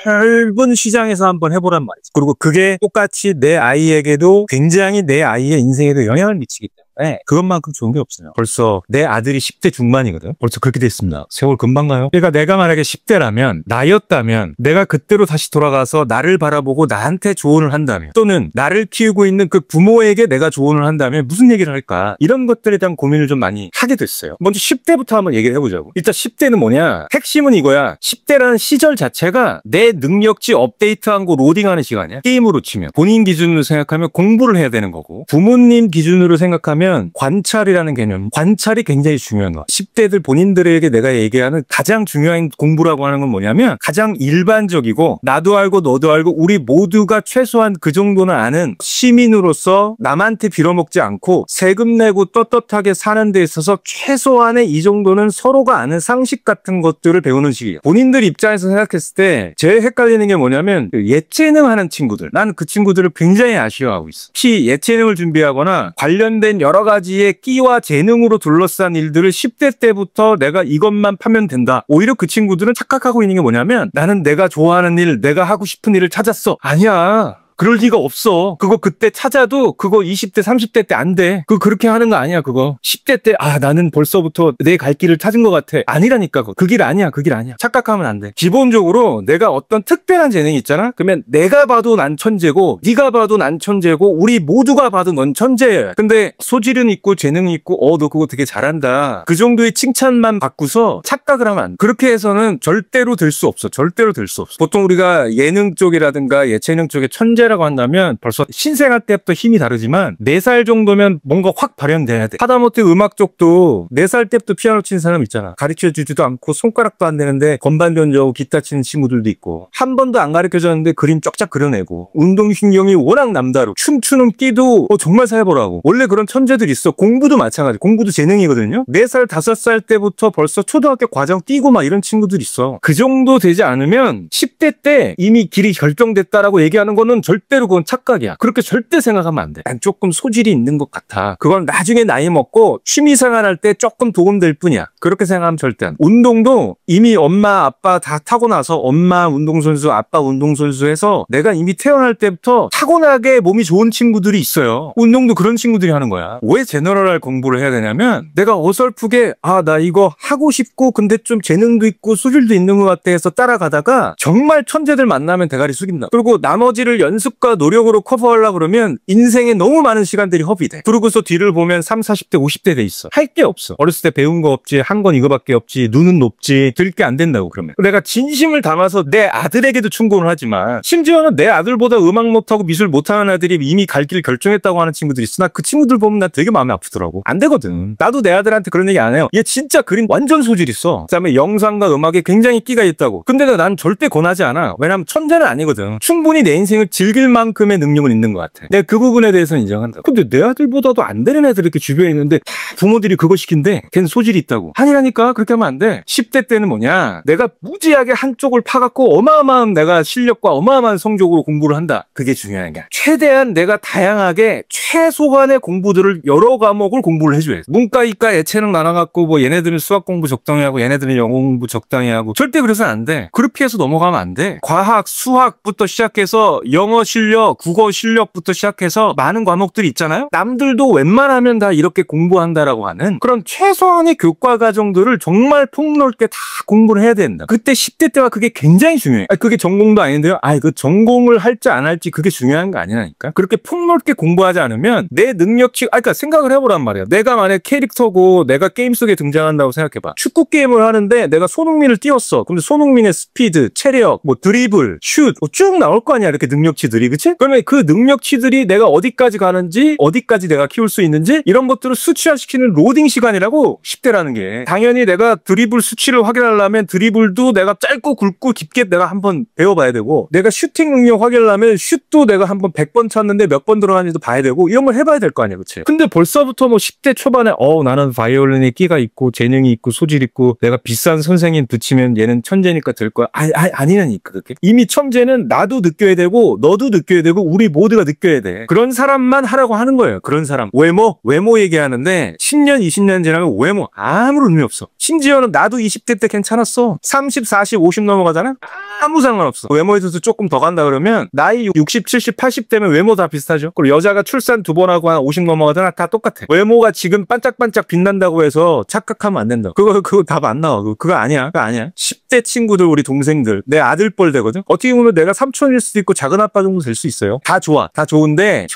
S1: 넓은 시장에서 한번 해보란 말이지. 그리고 그게 똑같이 내 아이에게도 굉장히 내 아이의 인생에도 영향을 미치기 때문에 그것만큼 좋은 게 없어요. 벌써 내 아들이 10대 중반이거든. 벌써 그렇게 됐습니다. 세월 금방 가요. 그러니까 내가 만약에 10대라면 나였다면 내가 그때로 다시 돌아가서 나를 바라보고 나한테 조언을 한다면 또는 나를 키우고 있는 그 부모에게 내가 조언을 한다면 무슨 얘기를 할까? 이런 것들에 대한 고민을 좀 많이 하게 됐어요. 먼저 10대부터 한번 얘기를 해보자고. 일단 10대는 뭐냐? 핵심은 이거야. 10대라는 시절 자체가 내 능력치 업데이트한 거 로딩하는 시간이야. 게임으로 치면. 본인 기준으로 생각하면 공부를 해야 되는 거고 부모님 기준으로 생각하면 관찰이라는 개념, 관찰이 굉장히 중요한 거야. 10대들 본인들에게 내가 얘기하는 가장 중요한 공부라고 하는 건 뭐냐면 가장 일반적이고 나도 알고 너도 알고 우리 모두가 최소한 그 정도는 아는 시민으로서 남한테 빌어먹지 않고 세금 내고 떳떳하게 사는 데 있어서 최소한의 이 정도는 서로가 아는 상식 같은 것들을 배우는 시기예요. 본인들 입장에서 생각했을 때 제일 헷갈리는 게 뭐냐면 예체능 하는 친구들, 나는 그 친구들을 굉장히 아쉬워하고 있어. 혹시 예체능을 준비하거나 관련된 여러 가지의 끼와 재능으로 둘러싼 일들을 10대 때부터 내가 이것만 파면 된다. 오히려 그 친구들은 착각하고 있는 게 뭐냐면 나는 내가 좋아하는 일, 내가 하고 싶은 일을 찾았어. 아니야. 그럴 리가 없어. 그거 그때 찾아도 그거 20대 30대 때 안 돼. 그거 그렇게 하는 거 아니야. 그거 10대 때 나는 벌써부터 내 갈 길을 찾은 것 같아. 아니라니까. 그 길 아니야. 그 길 아니야. 착각하면 안 돼. 기본적으로 내가 어떤 특별한 재능이 있잖아. 그러면 내가 봐도 난 천재고 네가 봐도 난 천재고 우리 모두가 봐도 넌 천재야. 근데 소질은 있고 재능이 있고 너 그거 되게 잘한다. 그 정도의 칭찬만 받고서 착각을 하면 안 돼. 그렇게 해서는 절대로 될 수 없어. 절대로 될 수 없어. 보통 우리가 예능 쪽이라든가 예체능 쪽에 천재라고 한다면 벌써 신생아 때부터 힘이 다르지만 4살 정도면 뭔가 확 발현돼야 돼. 하다못해 음악 쪽도 4살 때부터 피아노 치는 사람 있잖아. 가르쳐주지도 않고 손가락도 안 되는데 건반 변조하고 기타 치는 친구들도 있고 한 번도 안 가르쳐줬는데 그림 쫙쫙 그려내고 운동신경이 워낙 남다르고 춤추는 끼도 정말 살벌하고 원래 그런 천재들이 있어. 공부도 마찬가지. 공부도 재능이거든요. 4살 5살 때부터 벌써 초등학교 과정 뛰고 막 이런 친구들 있어. 그 정도 되지 않으면 10대 때 이미 길이 결정됐다라고 얘기하는 거는 절대로 그건 착각이야. 그렇게 절대 생각하면 안 돼. 난 조금 소질이 있는 것 같아. 그건 나중에 나이 먹고 취미생활할 때 조금 도움될 뿐이야. 그렇게 생각하면 절대 안 돼. 운동도 이미 엄마 아빠 다 타고나서 엄마 운동선수 아빠 운동선수 해서 내가 이미 태어날 때부터 타고나게 몸이 좋은 친구들이 있어요. 운동도 그런 친구들이 하는 거야. 왜 제너럴할 공부를 해야 되냐면 내가 어설프게 나 이거 하고 싶고 근데 좀 재능도 있고 수질도 있는 것 같아 해서 따라가다가 정말 천재들 만나면 대가리 숙인다. 그리고 나머지를 연습과 노력으로 커버하려고 그러면 인생에 너무 많은 시간들이 허비돼. 그러고서 뒤를 보면 30, 40대, 50대 돼 있어. 할 게 없어. 어렸을 때 배운 거 없지. 한 건 이거밖에 없지. 눈은 높지. 들 게 안 된다고 그러면. 내가 진심을 담아서 내 아들에게도 충고를 하지만 심지어는 내 아들보다 음악 못하고 미술 못하는 아들이 이미 갈 길 결정했다고 하는 친구들이 있어. 나 그 친구들 보면 나 되게 마음이 아프더라고. 안 되거든. 나도 내 아들한테 그런 얘기 안 해요. 얘 진짜 그림 완전 소질 있어. 그다음에 영상과 음악에 굉장히 끼가 있다고. 근데 난 절대 권하지 않아. 왜냐면 천재는 아니거든. 충분히 내 인생을 즐길 만큼의 능력은 있는 것 같아. 내가 그 부분에 대해서는 인정한다. 근데 내 아들보다도 안 되는 애들 이렇게 주변에 있는데 부모들이 그거 시킨대. 걔는 소질이 있다고. 아니라니까. 그렇게 하면 안 돼. 10대 때는 뭐냐. 내가 무지하게 한쪽을 파갖고 어마어마한 내가 실력과 어마어마한 성적으로 공부를 한다. 그게 중요한 게. 최대한 내가 다양하게 최소한의 공부들을 여러 과목을 공부를 해줘야 돼. 문과, 이과, 예체능 나눠갖고 뭐 얘네들은 수학 공부 적당히 하고 얘네들은 영어 공부 적당히 하고 절대 그래서는 안 돼. 그렇게 해서 넘어가면 안 돼. 과학, 수학부터 시작해서 영어 실력, 국어 실력부터 시작해서 많은 과목들이 있잖아요. 남들도 웬만하면 다 이렇게 공부한다라고 하는 그런 최소한의 교과 과정들을 정말 폭넓게 다 공부를 해야 된다. 그때 10대 때가 그게 굉장히 중요해. 그게 전공도 아닌데요. 그 전공을 할지 안 할지 그게 중요한 거 아니라니까. 그렇게 폭넓게 공부하지 않으면 내 능력치, 그러니까 생각을 해보란 말이야. 내가 만약 캐릭터고 내가 게임 속에 등장한다고 생각해봐. 축구 게임을 하는데 내가 손흥민을 띄웠어. 근데 손흥민의 스피드, 체력, 뭐 드리블, 슛, 쭉 나올 거 아니야. 이렇게 능력치들이, 그치? 그러면 그 능력치들이 내가 어디까지 가는지, 어디까지 내가 키울 수 있는지 이런 것들을 수치화시키는 로딩 시간이라고 10대라는 게. 당연히 내가 드리블 수치를 확인하려면 드리블도 내가 짧고 굵고 깊게 내가 한번 배워봐야 되고, 내가 슈팅 능력 확인하려면 슛도 내가 한번 100번 쳤는데 몇 번 들어가는지도 봐야 되고 이런 걸 해봐야 될 거 아니야, 그치? 근데 벌써부터 뭐 10대 초반에 나는 바이올린에 끼가 있고 재능이 있고 소질 있고 내가 비싼 선생님 붙이면 얘는 천재니까 될 거야. 아니라니까. 그렇게 이미 천재는 나도 느껴야 되고 너도 느껴야 되고 우리 모두가 느껴야 돼. 그런 사람만 하라고 하는 거예요. 그런 사람. 외모 얘기하는데 10년 20년 지나면 외모 아무런 의미 없어. 심지어는 나도 20대 때 괜찮았어. 30, 40, 50 넘어가잖아? 아무 상관없어. 외모에 대해서 조금 더 간다 그러면 나이 60, 70, 80 되면 외모 다 비슷하죠. 그리고 여자가 출산 2번 하고 한 50 넘어가잖아. 다 똑같아. 외모가 지금 반짝반짝 빛난다고 해서 착각하면 안 된다. 그거 답 안 나와. 그거 아니야. 그거 아니야. 10대 친구들, 우리 동생들, 내 아들뻘 되거든. 어떻게 보면 내가 삼촌일 수도 있고 작은 아빠 정도 될 수 있어요. 다 좋아. 다 좋은데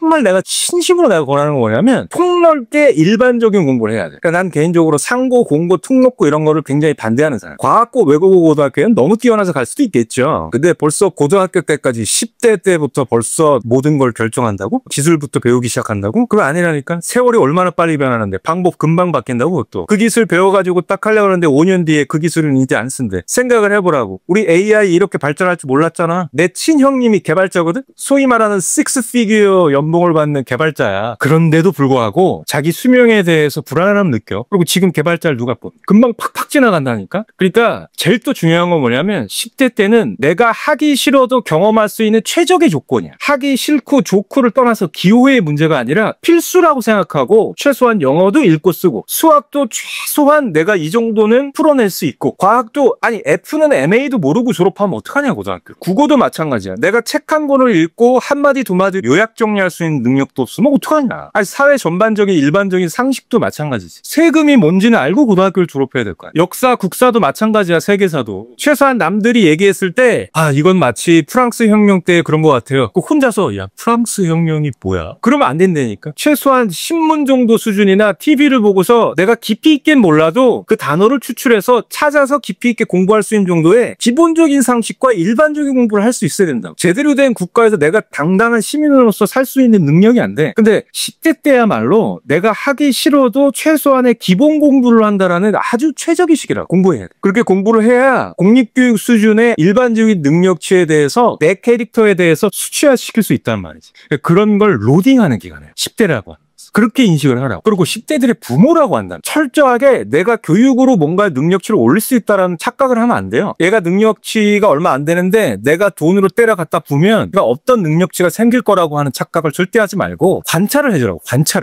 S1: 정말 내가 진심으로 내가 권하는 거 뭐냐면 폭넓게 일반적인 공부를 해야 돼. 그러니까 난 개인적으로 상고, 공고, 특목고 이런 거를 굉장히 반대하는 사람. 과학고, 외국어 고등학교는 너무 뛰어나서 갈 수도 있겠죠. 근데 벌써 고등학교 때까지 10대 때부터 벌써 모든 걸 결정한다고? 기술부터 배우기 시작한다고? 그거 아니라니까. 세월이 얼마나 빨리 변하는데 방법 금방 바뀐다고. 그것도 그 기술 배워가지고 딱 하려고 하는데 5년 뒤에 그 기술은 이제 안 쓴대. 생각을 해보라고. 우리 AI 이렇게 발전할 줄 몰랐잖아. 내 친형님이 개발자거든. 소위 말하는 6피규어 연봉을 받는 개발자야. 그런데도 불구하고 자기 수명에 대해서 불안함 느껴. 그리고 지금 개발자를 누가 뽑? 금방 팍팍 지나간다니까? 그러니까 제일 또 중요한 건 뭐냐면 10대 때는 내가 하기 싫어도 경험할 수 있는 최적의 조건이야. 하기 싫고 좋고를 떠나서 기호의 문제가 아니라 필수라고 생각하고 최소한 영어도 읽고 쓰고 수학도 최소한 내가 이 정도는 풀어낼 수 있고 과학도 아니 F는 MA도 모르고 졸업하면 어떡하냐 고등학교. 국어도 마찬가지야. 내가 책 한 권을 읽고 한마디 두마디 요약 정리할 수 있는 능력도 없으면 어떡하냐. 아니 사회 전반적인 일반적인 상식도 마찬가지지. 세금이 뭔지는 알고 고등학교를 졸업해야 될 거야. 역사, 국사도 마찬가지야. 세계사도. 최소한 남들이 얘기했을 때 아 이건 마치 프랑스 혁명 때 그런 것 같아요. 그 혼자서 야 프랑스 혁명이 뭐야? 그러면 안 된다니까. 최소한 신문 정도 수준이나 TV를 보고서 내가 깊이 있게 몰라도 그 단어를 추출해서 찾아서 깊이 있게 공부할 수 있는 정도의 기본적인 상식과 일반적인 공부를 할 수 있어야 된다고. 제대로 된 국가에서 내가 당당한 시민으로서 살 수 있는 능력이 안 돼. 근데 10대 때야말로 내가 하기 싫어도 최소한의 기본 공부를 한다라는 아주 최적의 시기라고. 공부해야 돼. 그렇게 공부를 해야 공립교육 수준의 일반적인 능력치에 대해서 내 캐릭터에 대해서 수치화시킬 수 있다는 말이지. 그런 걸 로딩하는 기간이에요. 10대라고 하는. 그렇게 인식을 하라고. 그리고 10대들의 부모라고 한다. 철저하게 내가 교육으로 뭔가 능력치를 올릴 수 있다라는 착각을 하면 안 돼요. 얘가 능력치가 얼마 안 되는데 내가 돈으로 때려 갖다 부으면 얘가 어떤 능력치가 생길 거라고 하는 착각을 절대 하지 말고 관찰을 해주라고.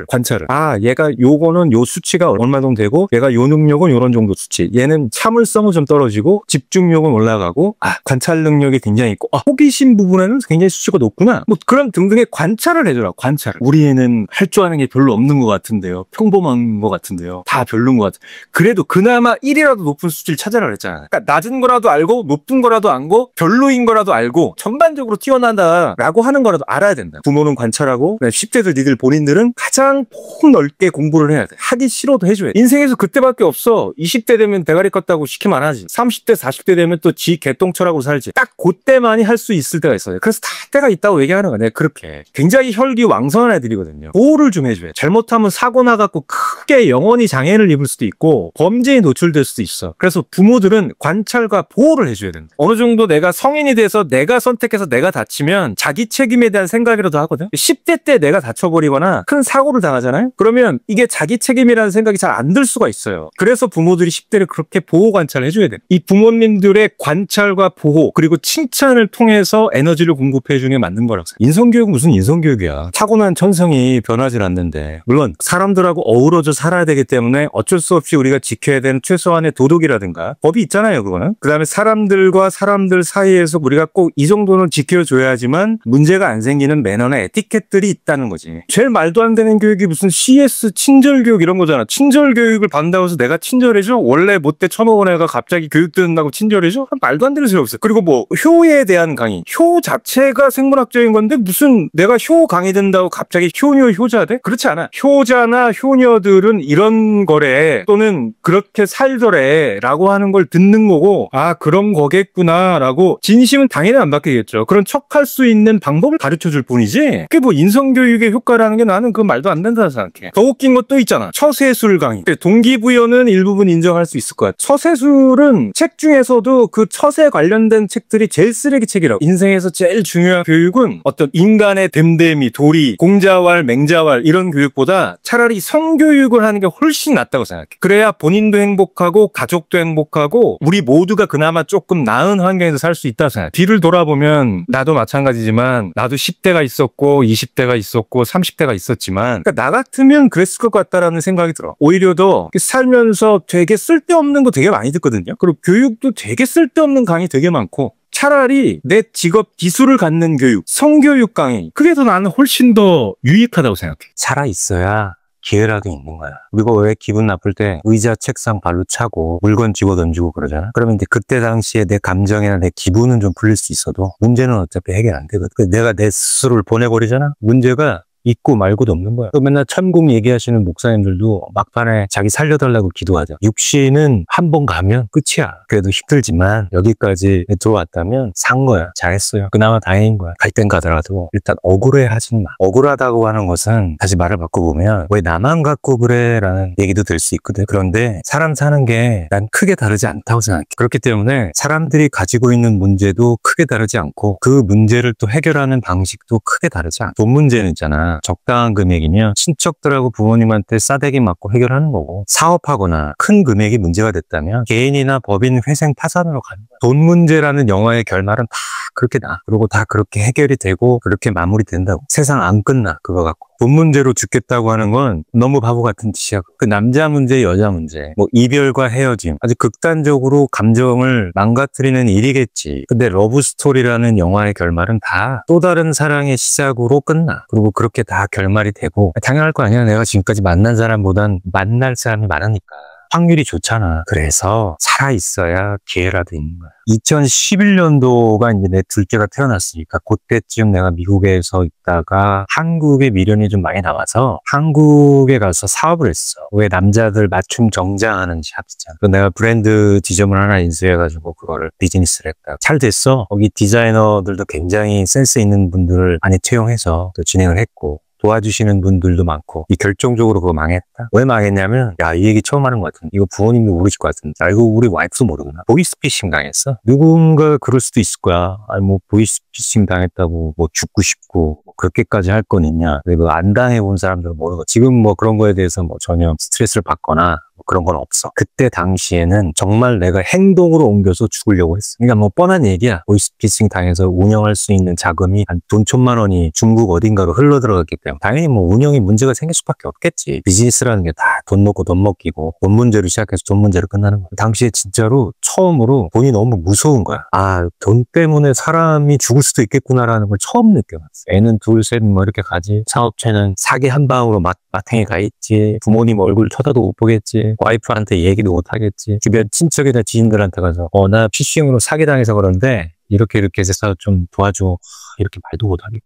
S1: 관찰을. 아 얘가 요거는 요 수치가 얼마 정도 되고 얘가 요 능력은 요런 정도 수치. 얘는 참을성은 좀 떨어지고 집중력은 올라가고 아 관찰 능력이 굉장히 있고 아 호기심 부분에는 굉장히 수치가 높구나. 뭐 그런 등등의 관찰을 해주라고. 관찰을. 우리 애는 할 줄 아는 게 별로 없는 것 같은데요. 평범한 것 같은데요. 다 별론 것 같아. 그래도 그나마 1이라도 높은 수치를 찾아라 그랬잖아. 그러니까 낮은 거라도 알고 높은 거라도 알고 별로인 거라도 알고 전반적으로 뛰어난다라고 하는 거라도 알아야 된다. 부모는 관찰하고 10대들 니들 본인들은 가장 폭넓게 공부를 해야 돼. 하기 싫어도 해줘야 돼. 인생에서 그때밖에 없어. 20대 되면 대가리 껐다고 시키면 안 하지. 30대 40대 되면 또 지 개똥철하고 살지. 딱 그때만이 할 수 있을 때가 있어요. 그래서 다 때가 있다고 얘기하는 거야. 내가 그렇게. 굉장히 혈기왕성한 애들이거든요. 보호를 좀 해줘야 돼. 잘못하면 사고 나갖고 크게 영원히 장애를 입을 수도 있고 범죄에 노출될 수도 있어. 그래서 부모들은 관찰과 보호를 해줘야 된다. 어느 정도 내가 성인이 돼서 내가 선택해서 내가 다치면 자기 책임에 대한 생각이라도 하거든. 10대 때 내가 다쳐버리거나 큰 사고를 당하잖아요. 그러면 이게 자기 책임이라는 생각이 잘 안 들 수가 있어요. 그래서 부모들이 10대를 그렇게 보호 관찰을 해줘야 돼. 이 부모님들의 관찰과 보호 그리고 칭찬을 통해서 에너지를 공급해 주는 게 맞는 거라고 생각해. 인성교육은 무슨 인성교육이야. 타고난 천성이 변하지 않는데 물론 사람들하고 어우러져 살아야 되기 때문에 어쩔 수 없이 우리가 지켜야 되는 최소한의 도덕이라든가 법이 있잖아요. 그거는. 그 다음에 사람들과 사람들 사이에서 우리가 꼭 이 정도는 지켜줘야지만 문제가 안 생기는 매너나 에티켓들이 있다는 거지. 제일 말도 안 되는 교육이 무슨 CS 친절교육 이런 거잖아. 친절교육을 받는다고 해서 내가 친절해져? 원래 못돼 처먹은 애가 갑자기 교육 듣는다고 친절해져? 말도 안 되는 소리 없어요. 그리고 뭐 효에 대한 강의. 효 자체가 생물학적인 건데 무슨 내가 효 강의 듣는다고 갑자기 효녀 효자 돼? 그렇지 않아. 효자나 효녀들은 이런 거래 또는 그렇게 살더래 라고 하는 걸 듣는 거고 아 그런 거겠구나 라고 진심은 당연히 안 바뀌겠죠. 그런 척할 수 있는 방법을 가르쳐 줄 뿐이지 그게 뭐 인성교육의 효과라는 게 나는 그 말도 안 된다고 생각해. 더 웃긴 것도 있잖아. 처세술 강의. 동기부여는 일부분 인정할 수 있을 것 같아. 처세술은 책 중에서도 그 처세 관련된 책들이 제일 쓰레기 책이라고. 인생에서 제일 중요한 교육은 어떤 인간의 됨됨이, 도리, 공자왈, 맹자왈 이런 교육보다 차라리 성교육을 하는 게 훨씬 낫다고 생각해. 그래야 본인도 행복하고 가족도 행복하고 우리 모두가 그나마 조금 나은 환경에서 살 수 있다고 생각해. 뒤를 돌아보면 나도 마찬가지지만 나도 10대가 있었고 20대가 있었고 30대가 있었지만 그러니까 나 같으면 그랬을 것 같다라는 생각이 들어. 오히려 더 살면서 되게 쓸데없는 거 되게 많이 듣거든요. 그리고 교육도 되게 쓸데없는 강의 되게 많고 차라리 내 직업 기술을 갖는 교육, 성교육 강의 그게 더 나는 훨씬 더 유익하다고 생각해. 살아있어야 기회라도 있는 거야. 우리가 왜 기분 나쁠 때 의자, 책상 발로 차고 물건 집어 던지고 그러잖아. 그러면 이제 그때 당시에 내 감정이나 내 기분은 좀 풀릴 수 있어도 문제는 어차피 해결 안 되거든. 내가 내 스스로를 보내버리잖아. 문제가 있고 말고도 없는 거야. 또 맨날 천국 얘기하시는 목사님들도 막판에 자기 살려달라고 기도하죠. 육신은 한 번 가면 끝이야. 그래도 힘들지만 여기까지 들어왔다면 산 거야. 잘했어요. 그나마 다행인 거야. 갈 땐 가더라도 일단 억울해 하진 마. 억울하다고 하는 것은 다시 말을 바꿔보면 왜 나만 갖고 그래? 라는 얘기도 들 수 있거든. 그런데 사람 사는 게 난 크게 다르지 않다고 생각해. 그렇기 때문에 사람들이 가지고 있는 문제도 크게 다르지 않고 그 문제를 또 해결하는 방식도 크게 다르지 않아. 돈 문제는 있잖아. 문제가 적당한 금액이면 친척들하고 부모님한테 싸대기 맞고 해결하는 거고, 사업하거나 큰 금액이 문제가 됐다면 개인이나 법인 회생 파산으로 가는 거야. 돈 문제라는 영화의 결말은 다 그렇게 나. 그리고 다 그렇게 해결이 되고 그렇게 마무리된다고. 세상 안 끝나 그거 갖고. 돈 문제로 죽겠다고 하는 건 너무 바보 같은 짓이야. 그 남자 문제, 여자 문제, 뭐 이별과 헤어짐, 아주 극단적으로 감정을 망가뜨리는 일이겠지. 근데 러브스토리라는 영화의 결말은 다 또 다른 사랑의 시작으로 끝나. 그리고 그렇게 다 결말이 되고, 당연할 거 아니야. 내가 지금까지 만난 사람보단 만날 사람이 많으니까 확률이 좋잖아. 그래서 살아있어야 기회라도 있는 거야. 2011년도가 이제 내 둘째가 태어났으니까 그때쯤 내가 미국에서 있다가 한국에 미련이 좀 많이 남아서 한국에 가서 사업을 했어. 왜 남자들 맞춤 정장하는 샵 있잖아. 그 내가 브랜드 지점을 하나 인수해가지고 그거를 비즈니스를 했다. 잘 됐어. 거기 디자이너들도 굉장히 센스 있는 분들을 많이 채용해서 또 진행을 했고, 도와주시는 분들도 많고, 이 결정적으로 그거 망했다. 왜 망했냐면, 야, 이 얘기 처음 하는 것 같은데, 이거 부모님도 모르실 것 같은데, 아, 이거 우리 와이프도 모르구나. 보이스피싱 당했어. 누군가 그럴 수도 있을 거야. 아니, 뭐 보이스피싱 당했다고 뭐 죽고 싶고 뭐 그렇게까지 할 건 있냐. 그리고 안 당해본 사람들은 모르고, 지금 뭐 그런 거에 대해서 뭐 전혀 스트레스를 받거나 뭐 그런 건 없어. 그때 당시에는 정말 내가 행동으로 옮겨서 죽으려고 했어. 그러니까 뭐 뻔한 얘기야. 보이스피싱 당해서 운영할 수 있는 자금이 한 돈 1,000만 원이 중국 어딘가로 흘러 들어갔기 때문에 당연히 뭐 운영이 문제가 생길 수밖에 없겠지. 비즈니스라는 게 다 돈 먹고 돈 먹기고, 돈 문제로 시작해서 돈 문제로 끝나는 거야. 당시에 진짜로 처음으로 돈이 너무 무서운 거야. 아, 돈 때문에 사람이 죽을 수도 있겠구나라는 걸 처음 느껴봤어. 애는 둘, 셋 뭐 이렇게 가지. 사업체는 사기 한 방으로 마탱에 가 있지. 부모님 얼굴 쳐다도 못 보겠지. 와이프한테 얘기도 못 하겠지. 주변 친척이나 지인들한테 가서 나 피싱으로 사기당해서 그러는데 이렇게 해서 좀 도와줘. 이렇게 말도 못 하겠고.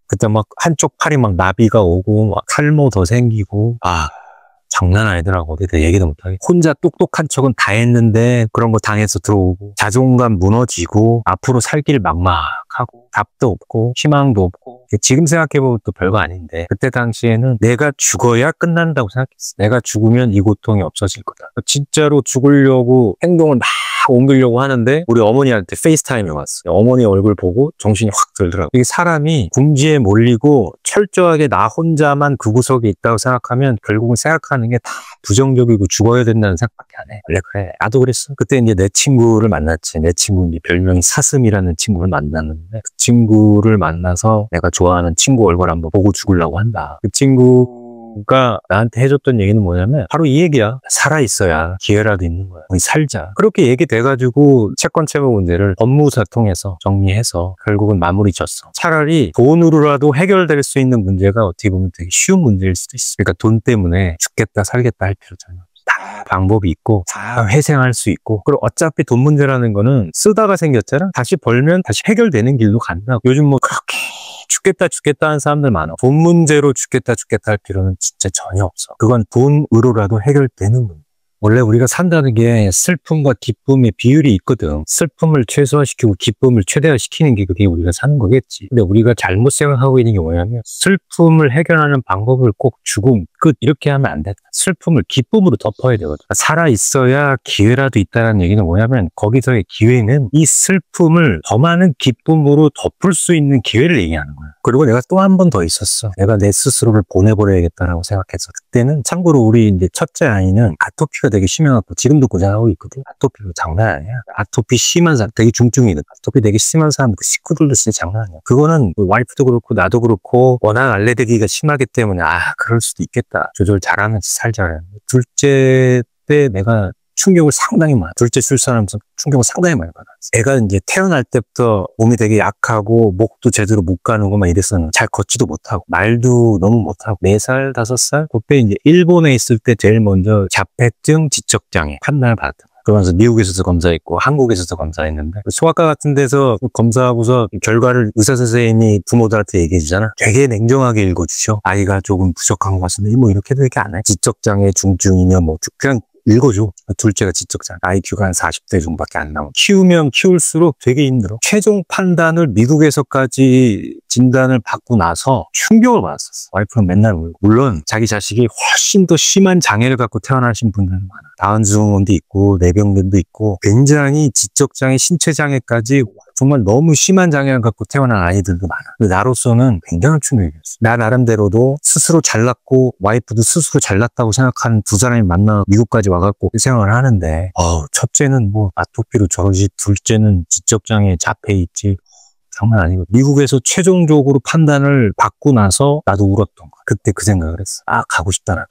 S1: 그때 막 한쪽 팔이 막 나비가 오고 막 탈모 더 생기고, 아, 장난 아니더라고. 어디다 얘기도 못하게. 혼자 똑똑한 척은 다 했는데 그런 거 당해서 들어오고, 자존감 무너지고, 앞으로 살 길 막막하고, 답도 없고 희망도 없고. 지금 생각해보면 또 별거 아닌데, 그때 당시에는 내가 죽어야 끝난다고 생각했어. 내가 죽으면 이 고통이 없어질 거다. 진짜로 죽으려고 행동을 막 옮기려고 하는데 우리 어머니한테 페이스타임이 왔어. 어머니 얼굴 보고 정신이 확 들더라고. 이게 사람이 궁지에 몰리고 철저하게 나 혼자만 그 구석에 있다고 생각하면 결국은 생각하는 게 다 부정적이고 죽어야 된다는 생각밖에 안 해. 원래 그래. 나도 그랬어. 그때 이제 내 친구를 만났지. 내 친구 별명이 사슴이라는 친구를 만났는데, 그 친구를 만나서 내가 좋아하는 친구 얼굴 한번 보고 죽으려고 한다. 그 친구가 나한테 해줬던 얘기는 뭐냐면 바로 이 얘기야. 살아있어야 기회라도 있는 거야. 우리 살자. 그렇게 얘기돼가지고 채권 채무 문제를 법무사 통해서 정리해서 결국은 마무리 졌어. 차라리 돈으로라도 해결될 수 있는 문제가 어떻게 보면 되게 쉬운 문제일 수도 있어. 그러니까 돈 때문에 죽겠다 살겠다 할 필요 전혀 없어. 다 방법이 있고 다 회생할 수 있고, 그리고 어차피 돈 문제라는 거는 쓰다가 생겼잖아. 다시 벌면 다시 해결되는 길로 간다고. 요즘 뭐 그렇게 죽겠다 하는 사람들 많아. 돈 문제로 죽겠다 할 필요는 진짜 전혀 없어. 그건 돈으로라도 해결되는 문제. 원래 우리가 산다는 게 슬픔과 기쁨의 비율이 있거든. 슬픔을 최소화시키고 기쁨을 최대화시키는 게 그게 우리가 사는 거겠지. 근데 우리가 잘못 생각하고 있는 게 뭐냐면, 슬픔을 해결하는 방법을 꼭 죽음, 끝 이렇게 하면 안 돼. 슬픔을 기쁨으로 덮어야 되거든. 살아있어야 기회라도 있다는 얘기는 뭐냐면, 거기서의 기회는 이 슬픔을 더 많은 기쁨으로 덮을 수 있는 기회를 얘기하는 거야. 그리고 내가 또 한 번 더 있었어. 내가 내 스스로를 보내버려야겠다라고 생각해서. 그때는 참고로 우리 이제 첫째 아이는 아토피가 되게 심해갖고 지금도 고생하고 있거든. 아토피가 장난 아니야. 아토피 심한 사람, 되게 중증이거든. 아토피 되게 심한 사람, 그 식구들도 진짜 장난 아니야. 그거는 와이프도 그렇고 나도 그렇고 워낙 알레르기가 심하기 때문에 그럴 수도 있겠다. 조절 잘하면서 살자. 둘째 때 내가 충격을 상당히 많아. 둘째 출산하면서 충격을 상당히 많이 받았어. 애가 이제 태어날 때부터 몸이 되게 약하고 목도 제대로 못 가는 것만 이랬었는데, 잘 걷지도 못하고 말도 너무 못하고, 4살, 5살? 그때 이제 일본에 있을 때 제일 먼저 자폐증 지적장애 판단을 받았다. 그러면서 미국에서도 검사했고 한국에서도 검사했는데, 소아과 같은 데서 검사하고서 결과를 의사 선생님이 부모들한테 얘기해 주잖아. 되게 냉정하게 읽어주셔. 아이가 조금 부족한 것 같은데 뭐 이렇게도 이렇게 안 해. 지적장애 중증이냐 뭐 그냥 읽어줘. 둘째가 지적장애, IQ가 한 40대 정도밖에 안 나와. 키우면 키울수록 되게 힘들어. 최종 판단을 미국에서까지 진단을 받고 나서 충격을 받았었어. 와이프는 맨날 울고. 물론 자기 자식이 훨씬 더 심한 장애를 갖고 태어나신 분들은 많아. 다운 증후군도 있고 내병들도 있고 굉장히 지적장애, 신체장애까지 정말 너무 심한 장애를 갖고 태어난 아이들도 많아. 근데 나로서는 굉장한 충격이었어. 나 나름대로도 스스로 잘났고 와이프도 스스로 잘났다고 생각하는 두 사람이 만나 미국까지 와갖고 생활을 하는데 첫째는 뭐 아토피로 저러지, 둘째는 지적장애 자폐 있지. 장난 아니고 미국에서 최종적으로 판단을 받고 나서 나도 울었던 거야. 그때 그 생각을 했어. 가고 싶다 나도.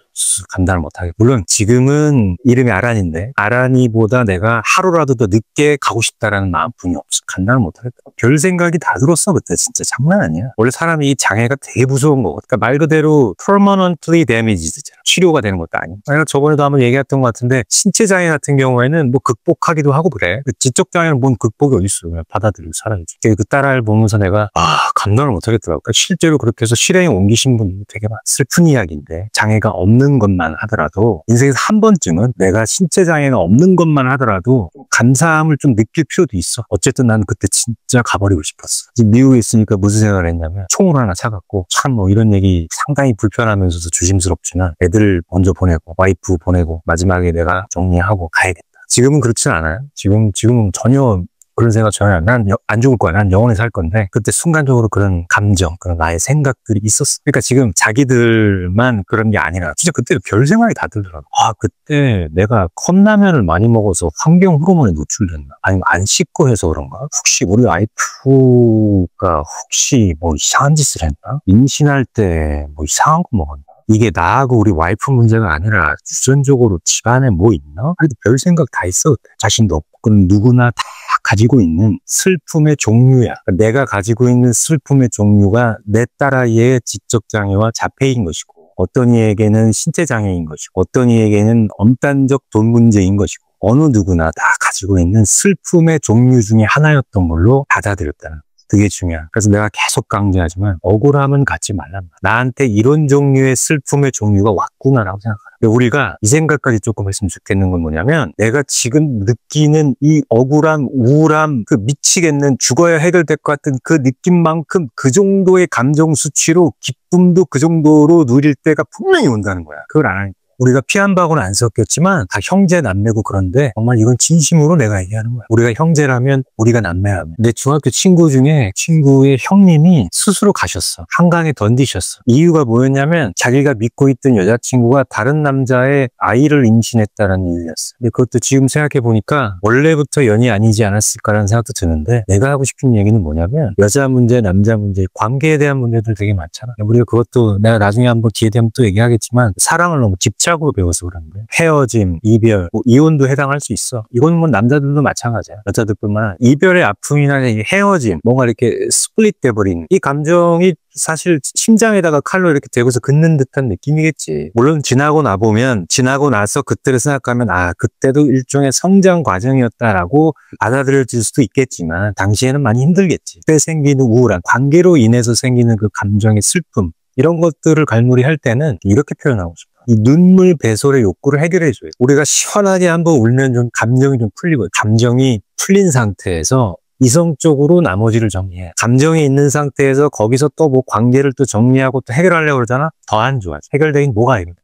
S1: 감당을 못하겠다. 물론 지금은 이름이 아란인데 아란이보다 내가 하루라도 더 늦게 가고 싶다라는 마음뿐이 없어. 감당을 못하겠다. 별 생각이 다 들었어 그때. 진짜 장난 아니야. 원래 사람이 이 장애가 되게 무서운 거고, 그러니까 말 그대로 permanently damage잖아. 치료가 되는 것도 아니고. 내가 저번에도 한번 얘기했던 것 같은데 신체 장애 같은 경우에는 뭐 극복하기도 하고 그래. 지적 장애는 뭔 극복이 어딨어. 그냥 받아들이고 살아야지. 그 딸을 보면서 내가 감당을 못하겠더라고. 그러니까 실제로 그렇게 해서 실행에 옮기신 분이 되게 슬픈 이야기인데, 장애가 없는 것만 하더라도 인생에서 한 번쯤은 내가 신체 장애가 없는 것만 하더라도 감사함을 좀 느낄 필요도 있어. 어쨌든 난 그때 진짜 가버리고 싶었어. 지금 미국에 있으니까 무슨 생각을 했냐면 총을 하나 사갖고, 참 뭐 이런 얘기 상당히 불편하면서도 조심스럽지만 애들 먼저 보내고 와이프 보내고 마지막에 내가 정리하고 가야겠다. 지금은 그렇진 않아요. 지금은 전혀 그런 생각 전혀 난 안 죽을 거야. 난 영원히 살 건데 그때 순간적으로 그런 감정, 그런 나의 생각들이 있었어. 그러니까 지금 자기들만 그런 게 아니라 진짜 그때 별 생각이 다 들더라고. 그때 내가 컵라면을 많이 먹어서 환경 호르몬에 노출됐나? 아니면 안 씻고 해서 그런가? 혹시 우리 와이프가 혹시 뭐 이상한 짓을 했나? 임신할 때 뭐 이상한 거 먹었나? 이게 나하고 우리 와이프 문제가 아니라 유전적으로 집안에 뭐 있나? 그래도 별 생각 다 있어. 자신도 없고. 그럼 누구나 다 가지고 있는 슬픔의 종류야. 내가 가지고 있는 슬픔의 종류가 내 딸아이의 지적장애와 자폐인 것이고, 어떤 이에게는 신체장애인 것이고, 어떤 이에게는 엄단적 돈 문제인 것이고, 어느 누구나 다 가지고 있는 슬픔의 종류 중에 하나였던 걸로 받아들였다는. 그게 중요해. 그래서 내가 계속 강조하지만 억울함은 갖지 말란 말이야. 나한테 이런 종류의 슬픔의 종류가 왔구나라고 생각하라. 우리가 이 생각까지 조금 했으면 좋겠는 건 뭐냐면, 내가 지금 느끼는 이 억울함, 우울함, 그 미치겠는 죽어야 해결될 것 같은 그 느낌만큼 그 정도의 감정 수치로 기쁨도 그 정도로 누릴 때가 분명히 온다는 거야. 그걸 안 하니까. 우리가 피 한 방울 안 섞였지만 다 형제 남매고, 그런데 정말 이건 진심으로 내가 얘기하는 거야. 우리가 형제라면, 우리가 남매라면. 내 중학교 친구 중에 친구의 형님이 스스로 가셨어. 한강에 던지셨어. 이유가 뭐였냐면 자기가 믿고 있던 여자친구가 다른 남자의 아이를 임신했다는 이유였어. 근데 그것도 지금 생각해 보니까 원래부터 연이 아니지 않았을까라는 생각도 드는데, 내가 하고 싶은 얘기는 뭐냐면 여자 문제, 남자 문제, 관계에 대한 문제들 되게 많잖아. 우리가 그것도 내가 나중에 한번 기회 되면 또 얘기하겠지만, 사랑을 너무 집착으로 배워서 그런데 헤어짐, 이별, 뭐 이혼도 해당할 수 있어. 이건 뭐 남자들도 마찬가지야. 여자들뿐만 아니라 이별의 아픔이나 헤어짐, 뭔가 이렇게 스플릿 돼버린 이 감정이 사실 심장에다가 칼로 이렇게 대고서 긋는 듯한 느낌이겠지. 물론 지나고 나서 그때를 생각하면 그때도 일종의 성장 과정이었다라고 받아들여질 수도 있겠지만, 당시에는 많이 힘들겠지. 그때 생기는 우울한, 관계로 인해서 생기는 그 감정의 슬픔, 이런 것들을 갈무리 할 때는 이렇게 표현하고 싶어. 이 눈물 배설의 욕구를 해결해줘요. 우리가 시원하게 한번 울면 좀 감정이 좀 풀리고, 감정이 풀린 상태에서 이성적으로 나머지를 정리해. 감정이 있는 상태에서 거기서 또 뭐 관계를 또 정리하고 또 해결하려고 그러잖아? 더 안 좋아. 해결되긴 뭐가 해결돼?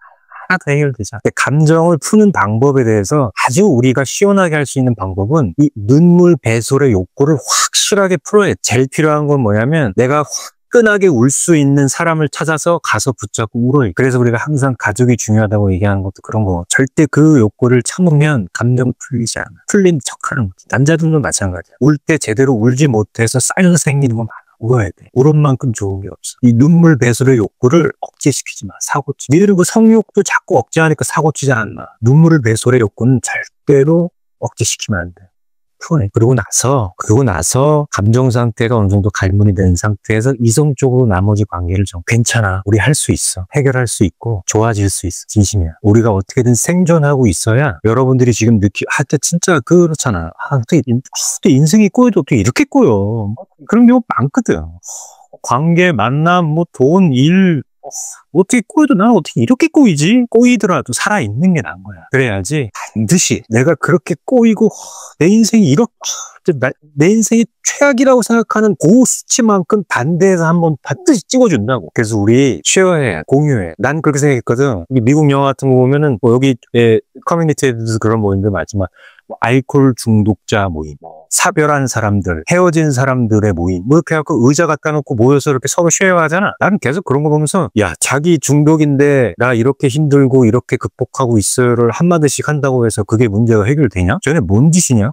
S1: 하나 더 해결되잖아. 감정을 푸는 방법에 대해서 아주 우리가 시원하게 할 수 있는 방법은 이 눈물 배설의 욕구를 확실하게 풀어야 돼. 제일 필요한 건 뭐냐면, 내가 화끈하게 울 수 있는 사람을 찾아서 가서 붙잡고 울어요. 그래서 우리가 항상 가족이 중요하다고 얘기하는 것도 그런 거. 절대 그 욕구를 참으면 감정 풀리지 않아. 풀린 척하는 거지. 남자들도 마찬가지야. 울 때 제대로 울지 못해서 쌓여서 생기는 거 많아. 울어야 돼. 울은 만큼 좋은 게 없어. 이 눈물 배설의 욕구를 억제시키지 마. 사고치. 니들은 그 성욕도 자꾸 억제하니까 사고치지 않나. 눈물을 배설의 욕구는 절대로 억제시키면 안 돼. 그러고 나서 감정 상태가 어느 정도 갈문이 된 상태에서 이성적으로 나머지 관계를 괜찮아. 우리 할 수 있어. 해결할 수 있고 좋아질 수 있어. 진심이야. 우리가 어떻게든 생존하고 있어야, 여러분들이 지금 진짜 그렇잖아. 어떻게 인생이 꼬여도 어떻게 이렇게 꼬여. 그런 경우 많거든. 관계, 만남, 뭐 돈, 일, 어떻게 꼬여도 나는 어떻게 이렇게 꼬이지? 꼬이더라도 살아있는 게 나은 거야. 그래야지 반드시 내가 그렇게 꼬이고 내 인생이 내 인생이 최악이라고 생각하는 그 수치만큼 반대해서 한번 반드시 찍어준다고. 그래서 우리 쉐어해, 공유해. 난 그렇게 생각했거든. 미국 영화 같은 거 보면은 뭐 여기 커뮤니티에도 그런 모임들 많지만 뭐 알코올 중독자 모임, 뭐 사별한 사람들, 헤어진 사람들의 모임, 뭐 이렇게 해갖고 의자 갖다 놓고 모여서 이렇게 서로 쉐어하잖아. 나는 계속 그런 거 보면서 야, 자기 중독인데 나 이렇게 힘들고 이렇게 극복하고 있어를 한마디씩 한다고 해서 그게 문제가 해결되냐? 전에 뭔 짓이냐?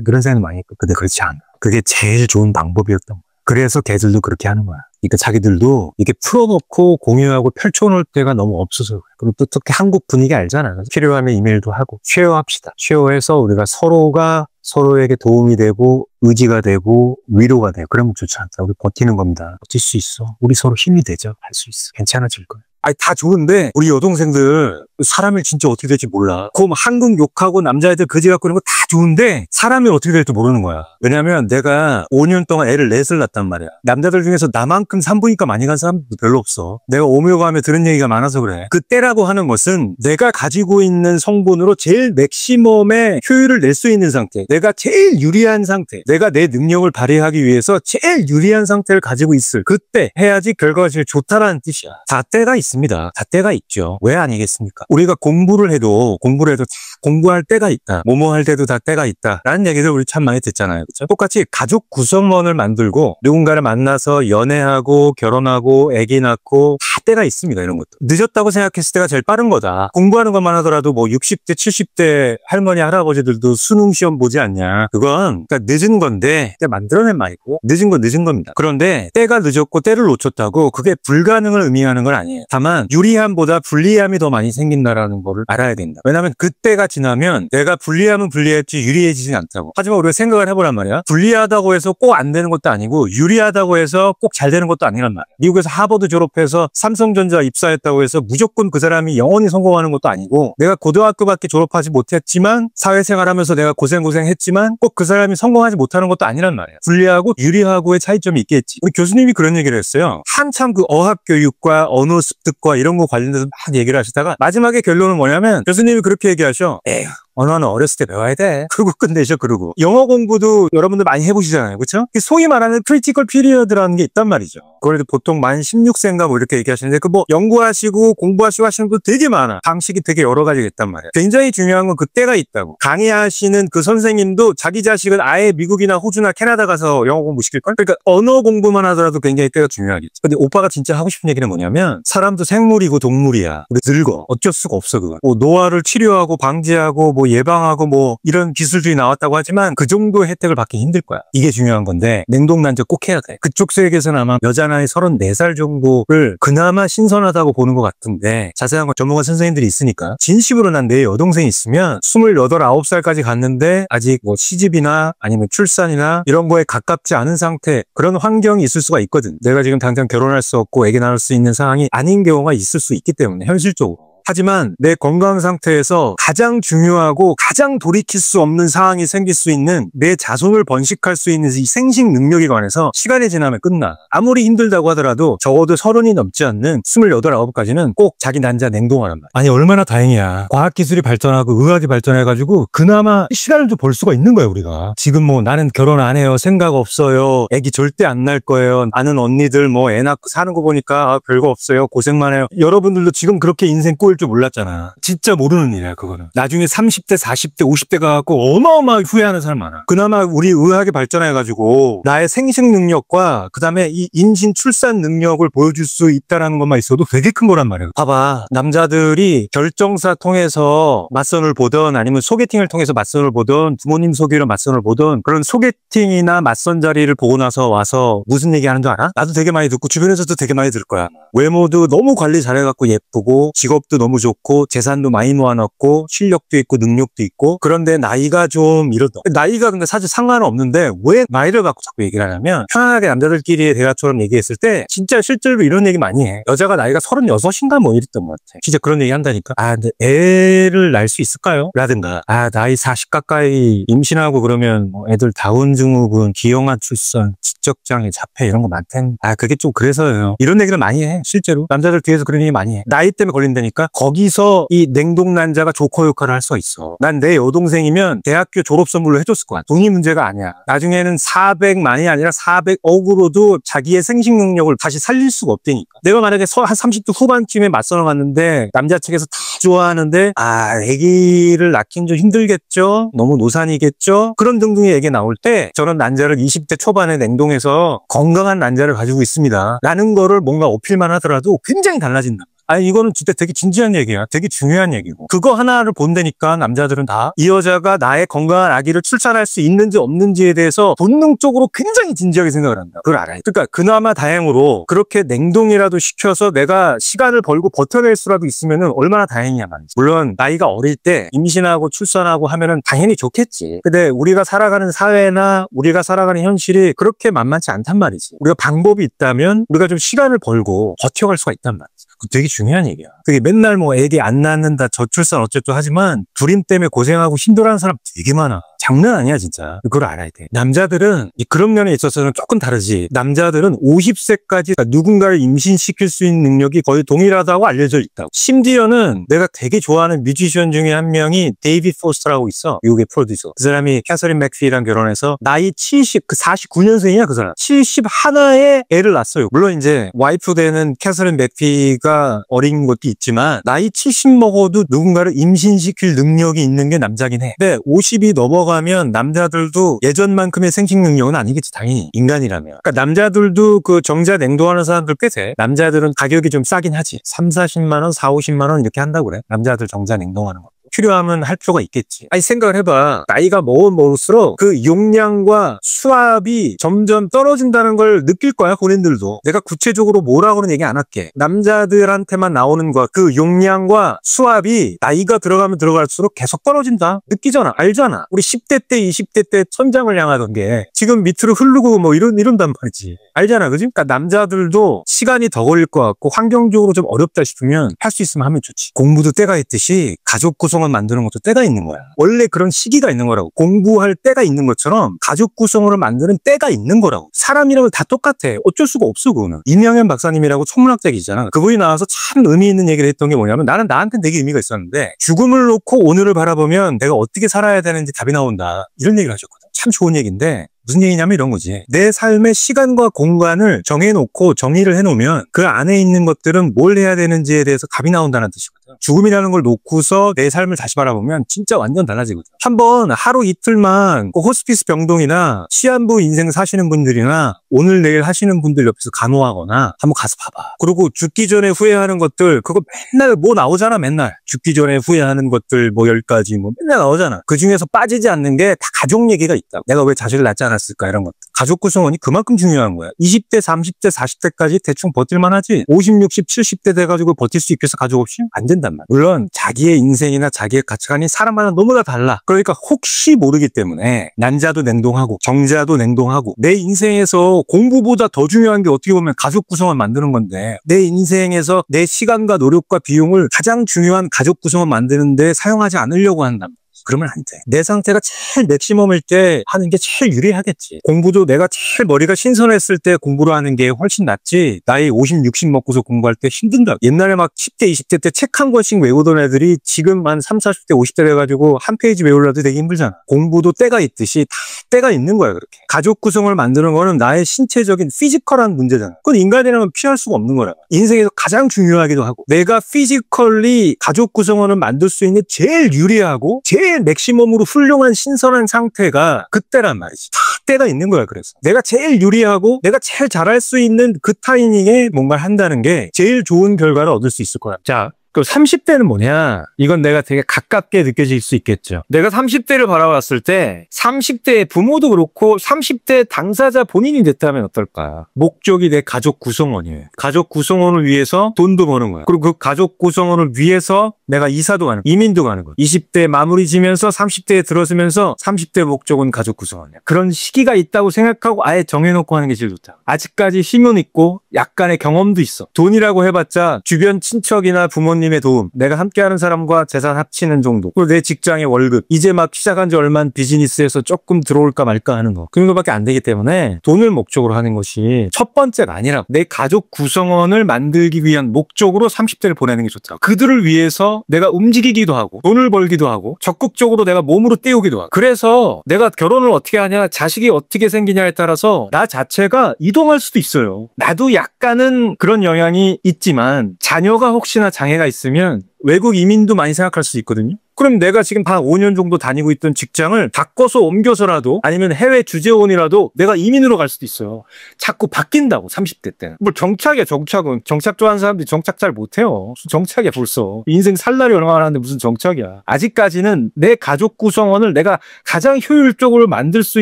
S1: 그런 생각이 많이 했고. 근데 그렇지 않아. 그게 제일 좋은 방법이었던 거야. 그래서 걔들도 그렇게 하는 거야. 그러니까 자기들도 이게 풀어놓고 공유하고 펼쳐놓을 때가 너무 없어서 그래. 그리고 또 특히 한국 분위기 알잖아. 그래서 필요하면 이메일도 하고 쉐어합시다. 쉐어해서 우리가 서로가 서로에게 도움이 되고 의지가 되고 위로가 되고 그러면 좋지 않다. 우리 버티는 겁니다. 버틸 수 있어. 우리 서로 힘이 되죠. 할 수 있어. 괜찮아질 거야. 아니 다 좋은데 우리 여동생들 사람이 진짜 어떻게 될지 몰라. 그럼 한국 욕하고 남자애들 거지 갖고 이런 거 다 좋은데 사람이 어떻게 될지 모르는 거야. 왜냐면 내가 5년 동안 애를 넷을 낳았단 말이야. 남자들 중에서 나만큼 산부인과 많이 간 사람도 별로 없어. 내가 오묘감에 들은 얘기가 많아서 그래. 그때라고 하는 것은 내가 가지고 있는 성분으로 제일 맥시멈의 효율을 낼 수 있는 상태, 내가 제일 유리한 상태, 내가 내 능력을 발휘하기 위해서 제일 유리한 상태를 가지고 있을 그때 해야지 결과가 제일 좋다라는 뜻이야. 다 때가 있습니다. 다 때가 있죠. 왜 아니겠습니까? 우리가 공부를 해도 다 공부할 때가 있다. 뭐뭐 할 때도 다 때가 있다. 라는 얘기들 우리 참 많이 듣잖아요. 그렇죠? 똑같이 가족 구성원을 만들고 누군가를 만나서 연애하고 결혼하고 아기 낳고 다 때가 있습니다. 이런 것도. 늦었다고 생각했을 때가 제일 빠른 거다. 공부하는 것만 하더라도 뭐 60대, 70대 할머니, 할아버지들도 수능 시험 보지 않냐. 그건 그러니까 늦은 건데 만들어낸 말이고 늦은 건 늦은 겁니다. 그런데 때가 늦었고 때를 놓쳤다고 그게 불가능을 의미하는 건 아니에요. 다만 유리함보다 불리함이 더 많이 생긴다라는 거를 알아야 된다. 왜냐하면 그때가 지나면 내가 불리하면 불리했지 유리해지진 않다고. 하지만 우리가 생각을 해보란 말이야. 불리하다고 해서 꼭 안 되는 것도 아니고 유리하다고 해서 꼭 잘 되는 것도 아니란 말이야. 미국에서 하버드 졸업해서 삼성전자 입사했다고 해서 무조건 그 사람이 영원히 성공하는 것도 아니고 내가 고등학교밖에 졸업하지 못했지만 사회생활하면서 내가 고생했지만 꼭 그 사람이 성공하지 못하는 것도 아니란 말이야. 불리하고 유리하고의 차이점이 있겠지. 우리 교수님이 그런 얘기를 했어요. 한참 그 어학교육과 언어 습득과 이런 거 관련돼서 막 얘기를 하시다가 마지막에 결론은 뭐냐면 교수님이 그렇게 얘기하셔. 에휴, 언어는 어렸을 때 배워야 돼. 그러고 끝내셔. 그러고 영어 공부도 여러분들 많이 해보시잖아요. 그렇죠? 소위 말하는 크리티컬 피리어드라는 게 있단 말이죠. 그래도 보통 만 16세인가 뭐 이렇게 얘기하시는데 그 뭐 연구하시고 공부하시고 하시는 분 되게 많아. 방식이 되게 여러 가지가 있단 말이에요. 굉장히 중요한 건 그때가 있다고. 강의하시는 그 선생님도 자기 자식은 아예 미국이나 호주나 캐나다 가서 영어 공부 시킬걸? 그러니까 언어 공부만 하더라도 굉장히 때가 중요하겠지. 근데 오빠가 진짜 하고 싶은 얘기는 뭐냐면 사람도 생물이고 동물이야. 우리 늙어. 어쩔 수가 없어 그건. 뭐 노화를 치료하고 방지하고 뭐 예방하고 뭐 이런 기술들이 나왔다고 하지만 그 정도 혜택을 받기 힘들 거야. 이게 중요한 건데 냉동난적 꼭 해야 돼. 그쪽 세계에서는 아마 여자 나이 34살 정도를 그나마 신선하다고 보는 것 같은데 자세한 건 전문가 선생님들이 있으니까 진심으로 난 내 여동생이 있으면 28, 9살까지 갔는데 아직 뭐 시집이나 아니면 출산이나 이런 거에 가깝지 않은 상태 그런 환경이 있을 수가 있거든. 내가 지금 당장 결혼할 수 없고 애기 낳을 수 있는 상황이 아닌 경우가 있을 수 있기 때문에 현실적으로. 하지만 내 건강 상태에서 가장 중요하고 가장 돌이킬 수 없는 상황이 생길 수 있는 내 자손을 번식할 수 있는 이 생식 능력에 관해서 시간이 지나면 끝나. 아무리 힘들다고 하더라도 적어도 30이 넘지 않는 28, 9까지는 꼭 자기 난자 냉동하란 말이야. 아니 얼마나 다행이야. 과학기술이 발전하고 의학이 발전해가지고 그나마 시간을 좀 벌 수가 있는 거야 우리가. 지금 뭐 나는 결혼 안 해요. 생각 없어요. 애기 절대 안 낳을 거예요. 아는 언니들 뭐 애 낳고 사는 거 보니까 아, 별거 없어요. 고생만 해요. 여러분들도 지금 그렇게 인생 꼬일 줄 몰랐잖아. 진짜 모르는 일이야 그거는. 나중에 30대, 40대, 50대 가갖고 어마어마하게 후회하는 사람 많아. 그나마 우리 의학이 발전해가지고 나의 생식 능력과 그 다음에 이 임신 출산 능력을 보여줄 수 있다는 것만 있어도 되게 큰 거란 말이야. 봐봐. 남자들이 결정사 통해서 맞선을 보던 아니면 소개팅을 통해서 맞선을 보던 부모님 소개로 맞선을 보던 그런 소개팅이나 맞선 자리를 보고 나서 와서 무슨 얘기하는 줄 알아? 나도 되게 많이 듣고 주변에서도 되게 많이 들을 거야. 외모도 너무 관리 잘해갖고 예쁘고 직업도 너무 좋고 재산도 많이 모아놨고 실력도 있고 능력도 있고 그런데 나이가 좀 이러다. 나이가 근데 사실 상관은 없는데 왜 나이를 갖고 자꾸 얘기를 하냐면 편안하게 남자들끼리의 대화처럼 얘기했을 때 진짜 실제로 이런 얘기 많이 해. 여자가 나이가 36인가 뭐 이랬던 것 같아. 진짜 그런 얘기 한다니까. 아 근데 애를 낳을 수 있을까요? 라든가 아 나이 40 가까이 임신하고 그러면 뭐 애들 다운증후군, 기형아 출산, 지적장애, 자폐 이런 거 많다니. 아 그게 좀 그래서요. 이런 얘기를 많이 해. 실제로 남자들 뒤에서 그런 얘기 많이 해. 나이 때문에 걸린다니까. 거기서 이 냉동난자가 조커 역할을 할 수가 있어. 난 내 여동생이면 대학교 졸업 선물로 해줬을 거야. 돈이 문제가 아니야. 나중에는 400만이 아니라 400억으로도 자기의 생식 능력을 다시 살릴 수가 없다니까. 내가 만약에 한 30대 후반쯤에 맞서러 갔는데 남자 측에서 다 좋아하는데 아기를 낳긴 좀 힘들겠죠? 너무 노산이겠죠? 그런 등등의 얘기 나올 때 저는 난자를 20대 초반에 냉동해서 건강한 난자를 가지고 있습니다 라는 거를 뭔가 어필만 하더라도 굉장히 달라진다. 아니 이거는 진짜 되게 진지한 얘기야. 되게 중요한 얘기고. 그거 하나를 본다니까 남자들은 다 이 여자가 나의 건강한 아기를 출산할 수 있는지 없는지에 대해서 본능적으로 굉장히 진지하게 생각을 한다. 그걸 알아요. 그러니까 그나마 다행으로 그렇게 냉동이라도 시켜서 내가 시간을 벌고 버텨낼 수라도 있으면은 얼마나 다행이야 말이지. 물론 나이가 어릴 때 임신하고 출산하고 하면은 당연히 좋겠지. 근데 우리가 살아가는 사회나 우리가 살아가는 현실이 그렇게 만만치 않단 말이지. 우리가 방법이 있다면 우리가 좀 시간을 벌고 버텨갈 수가 있단 말이지. 되게 중요한 얘기야. 그게 맨날 뭐 애기 안 낳는다, 저출산 어쨌든 하지만 불임 때문에 고생하고 힘들어하는 사람 되게 많아. 장난 아니야 진짜. 그걸 알아야 돼. 남자들은 그런 면에 있어서는 조금 다르지. 남자들은 50세까지 누군가를 임신시킬 수 있는 능력이 거의 동일하다고 알려져 있다고. 심지어는 내가 되게 좋아하는 뮤지션 중에 한 명이 데이비드 포스터라고 있어. 미국의 프로듀서. 그 사람이 캐서린 맥피랑 결혼해서 나이 49년생이야 그 사람. 71에 애를 낳았어요. 물론 이제 와이프 되는 캐서린 맥피가 어린 것도 있지만 나이 70 먹어도 누군가를 임신시킬 능력이 있는 게 남자긴 해. 근데 50이 넘어가면 남자들도 예전만큼의 생식 능력은 아니겠지 당연히 인간이라면. 그러니까 남자들도 그 정자 냉동하는 사람들 꽤 돼. 남자들은 가격이 좀 싸긴 하지. 3, 40만 원, 4, 50만 원 이렇게 한다고 그래. 남자들 정자 냉동하는 거. 필요하면 할 필요가 있겠지. 아니 생각을 해봐. 나이가 먹을수록 그 용량과 수압이 점점 떨어진다는 걸 느낄 거야 본인들도. 내가 구체적으로 뭐라고는 얘기 안 할게. 남자들한테만 나오는 것 그 용량과 수압이 나이가 들어가면 들어갈수록 계속 떨어진다. 느끼잖아. 알잖아. 우리 10대 때 20대 때 천장을 향하던 게 지금 밑으로 흐르고 뭐 이런단 말이지. 알잖아 그지? 그러니까 남자들도 시간이 더 걸릴 것 같고 환경적으로 좀 어렵다 싶으면 할 수 있으면 하면 좋지. 공부도 때가 있듯이 가족 구성을 만드는 것도 때가 있는 거야. 원래 그런 시기가 있는 거라고. 공부할 때가 있는 것처럼 가족 구성으로 만드는 때가 있는 거라고. 사람이라면 다 똑같아. 어쩔 수가 없어 그거는. 이명현 박사님이라고 천문학자이잖아. 그분이 나와서 참 의미 있는 얘기를 했던 게 뭐냐면 나는 나한테 되게 의미가 있었는데 죽음을 놓고 오늘을 바라보면 내가 어떻게 살아야 되는지 답이 나온다. 이런 얘기를 하셨거든. 참 좋은 얘기인데 무슨 얘기냐면 이런 거지. 내 삶의 시간과 공간을 정해놓고 정의를 해놓으면 그 안에 있는 것들은 뭘 해야 되는지에 대해서 답이 나온다는 뜻이거든. 죽음이라는 걸 놓고서 내 삶을 다시 바라보면 진짜 완전 달라지거든. 한번 하루 이틀만 호스피스 병동이나 시한부 인생 사시는 분들이나 오늘 내일 하시는 분들 옆에서 간호하거나 한번 가서 봐봐. 그리고 죽기 전에 후회하는 것들 그거 맨날 뭐 나오잖아. 맨날 죽기 전에 후회하는 것들 뭐 10가지 뭐 맨날 나오잖아. 그 중에서 빠지지 않는 게 다 가족 얘기가 있다. 내가 왜 자식을 낳지 않았을까 이런 것들. 가족 구성원이 그만큼 중요한 거야. 20대, 30대, 40대까지 대충 버틸만 하지 50, 60, 70대 돼가지고 버틸 수 있겠어 가족 없이? 안 된단 말이야. 물론 자기의 인생이나 자기의 가치관이 사람마다 너무 다 달라. 그러니까 혹시 모르기 때문에 난자도 냉동하고 정자도 냉동하고 내 인생에서 공부보다 더 중요한 게 어떻게 보면 가족 구성원 만드는 건데 내 인생에서 내 시간과 노력과 비용을 가장 중요한 가족 구성원 만드는 데 사용하지 않으려고 한단 말이야. 그러면 안 돼. 내 상태가 제일 맥시멈일 때 하는 게 제일 유리하겠지. 공부도 내가 제일 머리가 신선했을 때 공부를 하는 게 훨씬 낫지. 나이 50, 60 먹고서 공부할 때 힘든다. 옛날에 막 10대, 20대 때 책 한 권씩 외우던 애들이 지금 한 30, 40대, 50대 돼가지고 한 페이지 외우려도 되게 힘들잖아. 공부도 때가 있듯이 다 때가 있는 거야 그렇게. 가족 구성을 만드는 거는 나의 신체적인 피지컬한 문제잖아. 그건 인간이라면 피할 수가 없는 거라. 인생에서 가장 중요하기도 하고 내가 피지컬리 가족 구성원을 만들 수 있는 제일 유리하고 제일 맥시멈으로 훌륭한 신선한 상태가 그때란 말이지. 다 때가 있는 거야. 그래서 내가 제일 유리하고 내가 제일 잘할 수 있는 그 타이밍에 뭔가를 한다는 게 제일 좋은 결과를 얻을 수 있을 거야. 자, 그 30대는 뭐냐? 이건 내가 되게 가깝게 느껴질 수 있겠죠. 내가 30대를 바라봤을 때 30대의 부모도 그렇고 30대 당사자 본인이 됐다면 어떨까? 목적이 내 가족 구성원이에요. 가족 구성원을 위해서 돈도 버는 거야. 그리고 그 가족 구성원을 위해서 내가 이사도 가는 거야. 이민도 가는 거야. 20대 마무리 지면서 30대에 들어서면서 30대 목적은 가족 구성원이야. 그런 시기가 있다고 생각하고 아예 정해놓고 하는 게 제일 좋다. 아직까지 힘은 있고 약간의 경험도 있어. 돈이라고 해봤자 주변 친척이나 부모님의 도움, 내가 함께하는 사람과 재산 합치는 정도, 그리고 내 직장의 월급, 이제 막 시작한 지 얼마 안 비즈니스에서 조금 들어올까 말까 하는 거, 그 정도밖에 안 되기 때문에 돈을 목적으로 하는 것이 첫 번째가 아니라 내 가족 구성원을 만들기 위한 목적으로 30대를 보내는 게 좋다. 그들을 위해서 내가 움직이기도 하고 돈을 벌기도 하고 적극적으로 내가 몸으로 때우기도 하고. 그래서 내가 결혼을 어떻게 하냐, 자식이 어떻게 생기냐에 따라서 나 자체가 이동할 수도 있어요. 나도 약간은 그런 영향이 있지만 자녀가 혹시나 장애가 있으면 외국 이민도 많이 생각할 수 있거든요. 그럼 내가 지금 한 5년 정도 다니고 있던 직장을 바꿔서 옮겨서라도, 아니면 해외 주재원이라도 내가 이민으로 갈 수도 있어요. 자꾸 바뀐다고 30대 때는. 뭐 정착이야. 정착은. 정착 좋아하는 사람들이 정착 잘 못해요. 무슨 정착이야 벌써. 인생 살 날이 얼마나 하는데 무슨 정착이야. 아직까지는 내 가족 구성원을 내가 가장 효율적으로 만들 수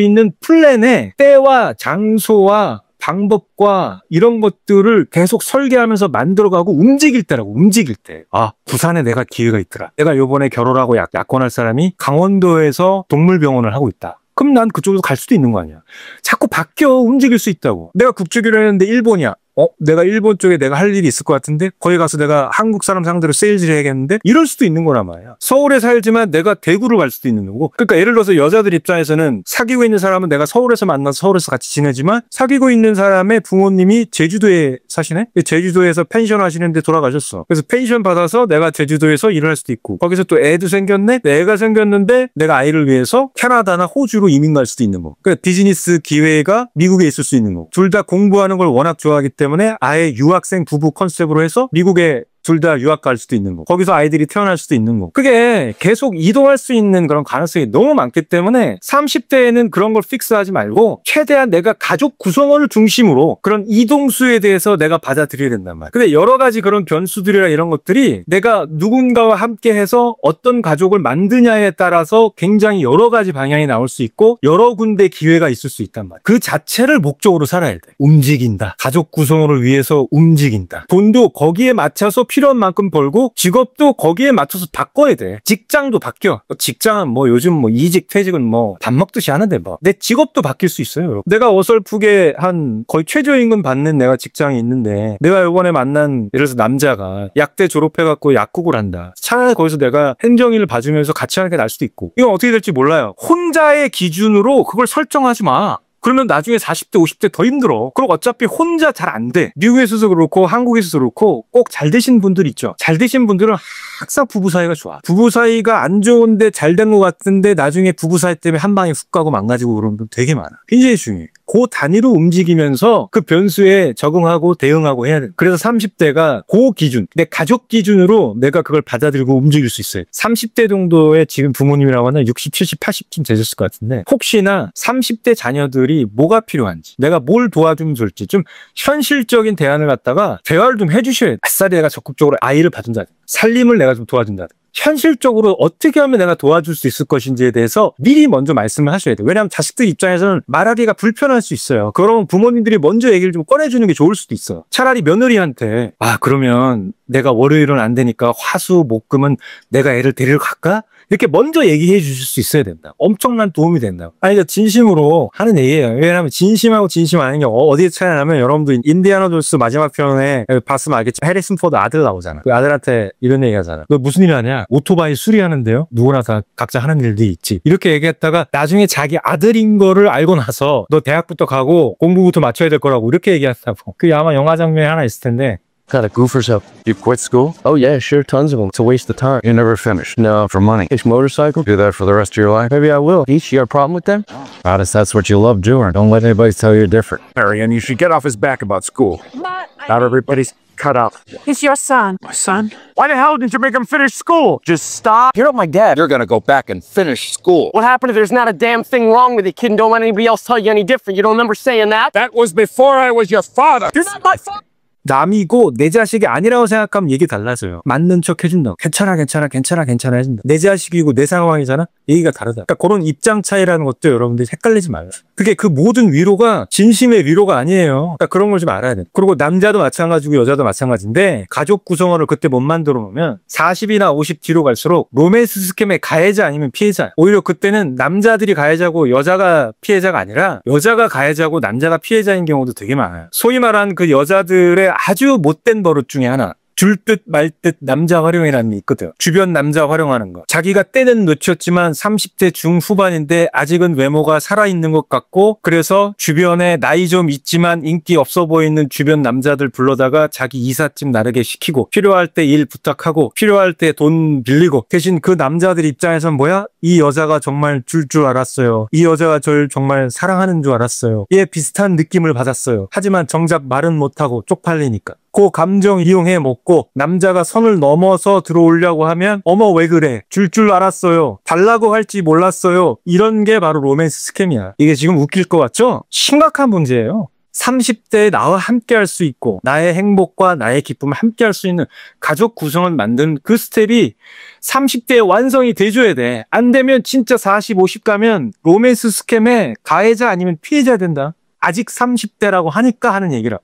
S1: 있는 플랜에 때와 장소와 방법과 이런 것들을 계속 설계하면서 만들어가고 움직일 때라고. 움직일 때. 아, 부산에 내가 기회가 있더라. 내가 요번에 결혼하고 약혼할 사람이 강원도에서 동물병원을 하고 있다. 그럼 난 그쪽으로 갈 수도 있는 거 아니야. 자꾸 바뀌어. 움직일 수 있다고. 내가 국제기로 했는데 일본이야. 내가 일본 쪽에 내가 할 일이 있을 것 같은데 거기 가서 내가 한국 사람 상대로 세일즈를 해야겠는데, 이럴 수도 있는 거란 말이야. 서울에 살지만 내가 대구를 갈 수도 있는 거고. 그러니까 예를 들어서 여자들 입장에서는 사귀고 있는 사람은 내가 서울에서 만나서 서울에서 같이 지내지만, 사귀고 있는 사람의 부모님이 제주도에 사시네? 제주도에서 펜션 하시는데 돌아가셨어. 그래서 펜션 받아서 내가 제주도에서 일을 할 수도 있고, 거기서 또 애도 생겼네? 애가 생겼는데 내가 아이를 위해서 캐나다나 호주로 이민 갈 수도 있는 거. 그러니까 비즈니스 기회가 미국에 있을 수 있는 거. 둘 다 공부하는 걸 워낙 좋아하기 때문에 아예 유학생 부부 컨셉으로 해서 미국에 둘 다 유학 갈 수도 있는 거. 거기서 아이들이 태어날 수도 있는 거. 그게 계속 이동할 수 있는 그런 가능성이 너무 많기 때문에 30대에는 그런 걸 픽스하지 말고 최대한 내가 가족 구성원을 중심으로 그런 이동수에 대해서 내가 받아들여야 된단 말이야. 근데 여러 가지 그런 변수들이나 이런 것들이 내가 누군가와 함께 해서 어떤 가족을 만드냐에 따라서 굉장히 여러 가지 방향이 나올 수 있고 여러 군데 기회가 있을 수 있단 말이야. 그 자체를 목적으로 살아야 돼. 움직인다. 가족 구성원을 위해서 움직인다. 돈도 거기에 맞춰서 필요한 만큼 벌고 직업도 거기에 맞춰서 바꿔야 돼. 직장도 바뀌어. 직장은 뭐 요즘 뭐 이직 퇴직은 뭐 밥 먹듯이 하는데 뭐 내 직업도 바뀔 수 있어요. 여러분. 내가 어설프게 한 거의 최저임금 받는 내가 직장이 있는데 내가 이번에 만난 예를 들어서 남자가 약대 졸업해갖고 약국을 한다. 차라리 거기서 내가 행정일을 봐주면서 같이 하는 게 나을 수도 있고. 이건 어떻게 될지 몰라요. 혼자의 기준으로 그걸 설정하지 마. 그러면 나중에 40대, 50대 더 힘들어. 그리고 어차피 혼자 잘 안 돼. 미국에서도 그렇고 한국에서도 그렇고 꼭 잘 되신 분들 있죠. 잘 되신 분들은 항상 부부 사이가 좋아. 부부 사이가 안 좋은데 잘 된 것 같은데 나중에 부부 사이 때문에 한 방에 훅 가고 망가지고 그런 분 되게 많아. 굉장히 중요해. 그 단위로 움직이면서 그 변수에 적응하고 대응하고 해야 돼. 그래서 30대가 그 기준, 내 가족 기준으로 내가 그걸 받아들이고 움직일 수 있어요. 30대 정도의 지금 부모님이라고 하면 60, 70, 80쯤 되셨을 것 같은데 혹시나 30대 자녀들이 뭐가 필요한지, 내가 뭘 도와주면 좋을지 좀 현실적인 대안을 갖다가 대화를 좀 해주셔야 돼. 아싸리 내가 적극적으로 아이를 봐준다든지 살림을 내가 좀 도와준다든지 현실적으로 어떻게 하면 내가 도와줄 수 있을 것인지에 대해서 미리 먼저 말씀을 하셔야 돼요. 왜냐하면 자식들 입장에서는 말하기가 불편할 수 있어요. 그러면 부모님들이 먼저 얘기를 좀 꺼내주는 게 좋을 수도 있어. 차라리 며느리한테 그러면 내가 월요일은 안 되니까 화수 목금은 내가 애를 데리러 갈까? 이렇게 먼저 얘기해 주실 수 있어야 된다. 엄청난 도움이 된다. 아니, 진심으로 하는 얘기예요. 왜냐하면 진심하고 진심 아닌 게 어디에 차이 나면 여러분도 인디아나 존스 마지막 편에 봤으면 알겠지만 해리슨 포드 아들 나오잖아. 그 아들한테 이런 얘기 하잖아. 너 무슨 일 하냐? 오토바이 수리하는데요? 누구나 다 각자 하는 일들이 있지. 이렇게 얘기했다가 나중에 자기 아들인 거를 알고 나서 너 대학부터 가고 공부부터 맞춰야 될 거라고 이렇게 얘기했다고. 그게 아마 영화 장면이 하나 있을 텐데.
S2: Kind of goofers up. You quit school? Oh yeah, sure, tons of them. It's a waste of time.
S3: You never finish.
S2: No.
S3: For money.
S2: It's motorcycle.
S3: Do that for the rest of your life.
S2: Maybe I will. Each, you got a problem with them?
S3: Honest, that's what you love doing. Don't let anybody tell you different.
S4: Harry, and you should get off his back about school. Not everybody's cut out.
S5: He's your son.
S4: My son? Why the hell didn't you make him finish school? Just stop.
S2: You're not my dad.
S3: You're gonna go back and finish school.
S6: What happened if there's not a damn thing wrong with it, kid, and don't let anybody else tell you any different? You don't remember saying that?
S4: That was before I was your father.
S6: You're not my father.
S1: 남이고 내 자식이 아니라고 생각하면 얘기 달라져요. 맞는 척 해준다. 괜찮아 해준다. 내 자식이고 내 상황이잖아. 얘기가 다르다. 그러니까 그런 입장 차이라는 것도 여러분들이 헷갈리지 말아요. 그게 그 모든 위로가 진심의 위로가 아니에요. 그러니까 그런 걸 좀 알아야 돼. 그리고 남자도 마찬가지고 여자도 마찬가지인데 가족 구성원을 그때 못 만들어 놓으면 40이나 50 뒤로 갈수록 로맨스 스캠의 가해자 아니면 피해자. 오히려 그때는 남자들이 가해자고 여자가 피해자가 아니라 여자가 가해자고 남자가 피해자인 경우도 되게 많아요. 소위 말한 그 여자들의 아주 못된 버릇 중에 하나. 줄 듯 말 듯 남자 활용이라는 게 있거든. 주변 남자 활용하는 거. 자기가 때는 놓쳤지만 30대 중후반인데 아직은 외모가 살아있는 것 같고 그래서 주변에 나이 좀 있지만 인기 없어 보이는 주변 남자들 불러다가 자기 이삿짐 나르게 시키고 필요할 때 일 부탁하고 필요할 때 돈 빌리고 대신 그 남자들 입장에선 뭐야? 이 여자가 정말 줄 알았어요. 이 여자가 절 정말 사랑하는 줄 알았어요. 얘 비슷한 느낌을 받았어요. 하지만 정작 말은 못하고 쪽팔리니까. 그 감정 이용해 먹고 남자가 선을 넘어서 들어오려고 하면 어머 왜 그래? 줄 알았어요. 달라고 할지 몰랐어요. 이런 게 바로 로맨스 스캠이야. 이게 지금 웃길 것 같죠? 심각한 문제예요. 30대에 나와 함께 할 수 있고 나의 행복과 나의 기쁨을 함께 할 수 있는 가족 구성을 만든 그 스텝이 30대에 완성이 돼줘야 돼. 안 되면 진짜 40, 50 가면 로맨스 스캠의 가해자 아니면 피해자 된다. 아직 30대라고 하니까 하는 얘기라.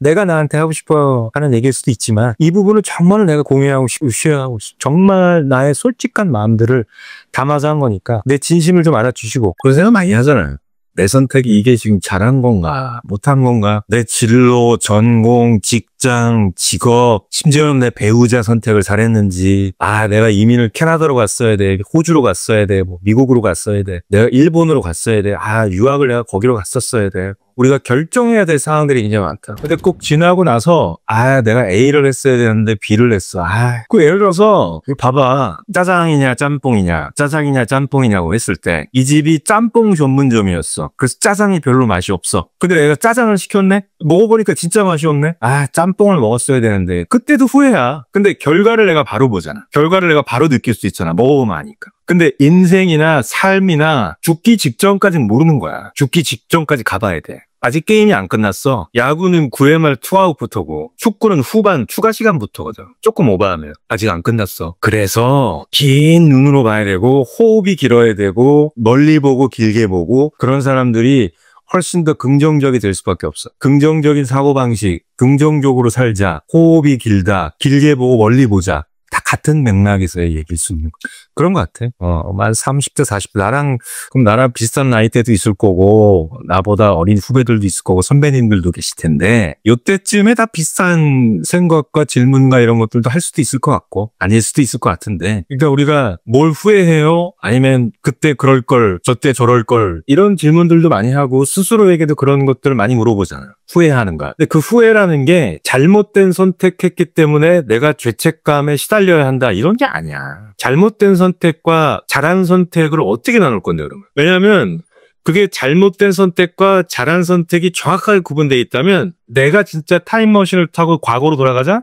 S1: 내가 나한테 하고 싶어 하는 얘기일 수도 있지만 이 부분을 정말 내가 공유하고 싶고 쉐어하고 싶어. 정말 나의 솔직한 마음들을 담아서 한 거니까 내 진심을 좀 알아주시고.
S4: 그런 생각 많이 하잖아요. 내 선택이 이게 지금 잘한 건가, 못한 건가? 내 진로, 전공, 직장, 직업, 심지어는 내 배우자 선택을 잘했는지, 내가 이민을 캐나다로 갔어야 돼, 호주로 갔어야 돼, 뭐 미국으로 갔어야 돼, 내가 일본으로 갔어야 돼, 유학을 내가 거기로 갔었어야 돼. 우리가 결정해야 될 상황들이 굉장히 많다. 근데 꼭 지나고 나서 내가 A를 했어야 되는데 B를 했어. 그 예를 들어서 봐봐. 짜장이냐 짬뽕이냐 짜장이냐 짬뽕이냐고 했을 때 이 집이 짬뽕 전문점이었어. 그래서 짜장이 별로 맛이 없어. 근데 내가 짜장을 시켰네? 먹어보니까 진짜 맛이 없네? 짬뽕을 먹었어야 되는데. 그때도 후회야. 근데 결과를 내가 바로 보잖아. 결과를 내가 바로 느낄 수 있잖아. 먹어보면 아니까. 근데 인생이나 삶이나 죽기 직전까지는 모르는 거야. 죽기 직전까지 가봐야 돼. 아직 게임이 안 끝났어. 야구는 9회 말 투아웃부터고 축구는 후반 추가 시간부터거든. 조금 오버하면 아직 안 끝났어. 그래서 긴 눈으로 봐야 되고 호흡이 길어야 되고 멀리 보고 길게 보고 그런 사람들이 훨씬 더 긍정적이 될 수밖에 없어. 긍정적인 사고방식, 긍정적으로 살자, 호흡이 길다, 길게 보고 멀리 보자. 다 같은 맥락에서의 얘기일 수 있는 거. 그런 것 같아. 만 30대, 40대. 그럼 나랑 비슷한 나이대도 있을 거고, 나보다 어린 후배들도 있을 거고, 선배님들도 계실 텐데, 요때쯤에 다 비슷한 생각과 질문과 이런 것들도 할 수도 있을 것 같고, 아닐 수도 있을 것 같은데. 그러니까 우리가 뭘 후회해요? 아니면 그때 그럴 걸, 저때 저럴 걸, 이런 질문들도 많이 하고, 스스로에게도 그런 것들을 많이 물어보잖아요. 후회하는가. 근데 그 후회라는 게 잘못된 선택했기 때문에 내가 죄책감에 시달려야 한다. 이런 게 아니야. 잘못된 선택과 잘한 선택을 어떻게 나눌 건데, 그러면? 왜냐면 그게 잘못된 선택과 잘한 선택이 정확하게 구분되어 있다면 내가 진짜 타임머신을 타고 과거로 돌아가자?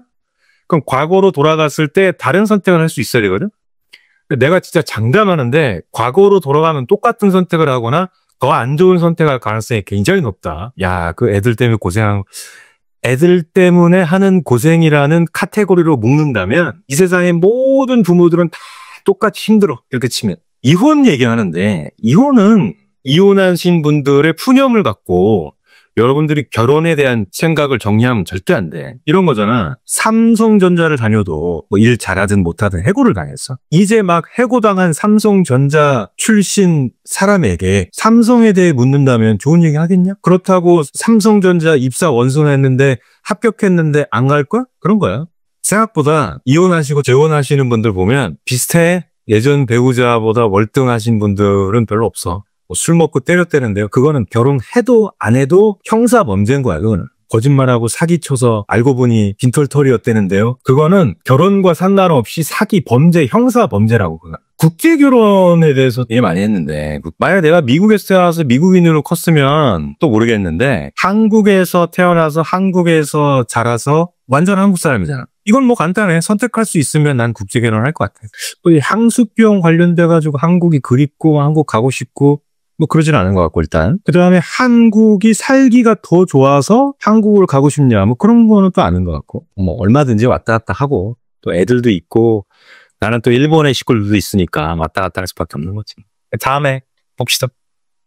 S4: 그럼 과거로 돌아갔을 때 다른 선택을 할 수 있어야 되거든? 내가 진짜 장담하는데 과거로 돌아가면 똑같은 선택을 하거나 더 안 좋은 선택할 가능성이 굉장히 높다. 그 애들 때문에 애들 때문에 하는 고생이라는 카테고리로 묶는다면 이 세상의 모든 부모들은 다 똑같이 힘들어. 이렇게 치면. 이혼 얘기하는데 이혼은 이혼하신 분들의 푸념을 갖고 여러분들이 결혼에 대한 생각을 정리하면 절대 안 돼. 이런 거잖아. 삼성전자를 다녀도 뭐 일 잘하든 못하든 해고를 당했어. 이제 막 해고당한 삼성전자 출신 사람에게 삼성에 대해 묻는다면 좋은 얘기 하겠냐? 그렇다고 삼성전자 입사 원서냈는데 합격했는데 안 갈 거야? 그런 거야. 생각보다 이혼하시고 재혼하시는 분들 보면 비슷해. 예전 배우자보다 월등하신 분들은 별로 없어. 술 먹고 때렸대는데요. 그거는 결혼해도 안 해도 형사 범죄인 거야. 그거는 거짓말하고 사기쳐서 알고 보니 빈털터리였대는데요. 그거는 결혼과 상관없이 사기 범죄, 형사 범죄라고. 그거. 국제 결혼에 대해서 되게 많이 했는데 만약 내가 미국에서 태어나서 미국인으로 컸으면 또 모르겠는데 한국에서 태어나서 한국에서 자라서 완전 한국 사람이잖아. 이건 뭐 간단해. 선택할 수 있으면 난 국제 결혼을 할 것 같아. 또 향수병 관련돼 가지고 한국이 그립고 한국 가고 싶고 뭐 그러진 않은 것 같고 일단. 그 다음에 한국이 살기가 더 좋아서 한국을 가고 싶냐 뭐 그런 거는 또 아닌 것 같고 뭐 얼마든지 왔다 갔다 하고 또 애들도 있고 나는 또 일본의 식구들도 있으니까 왔다 갔다 할 수밖에 없는 거지. 다음에 봅시다.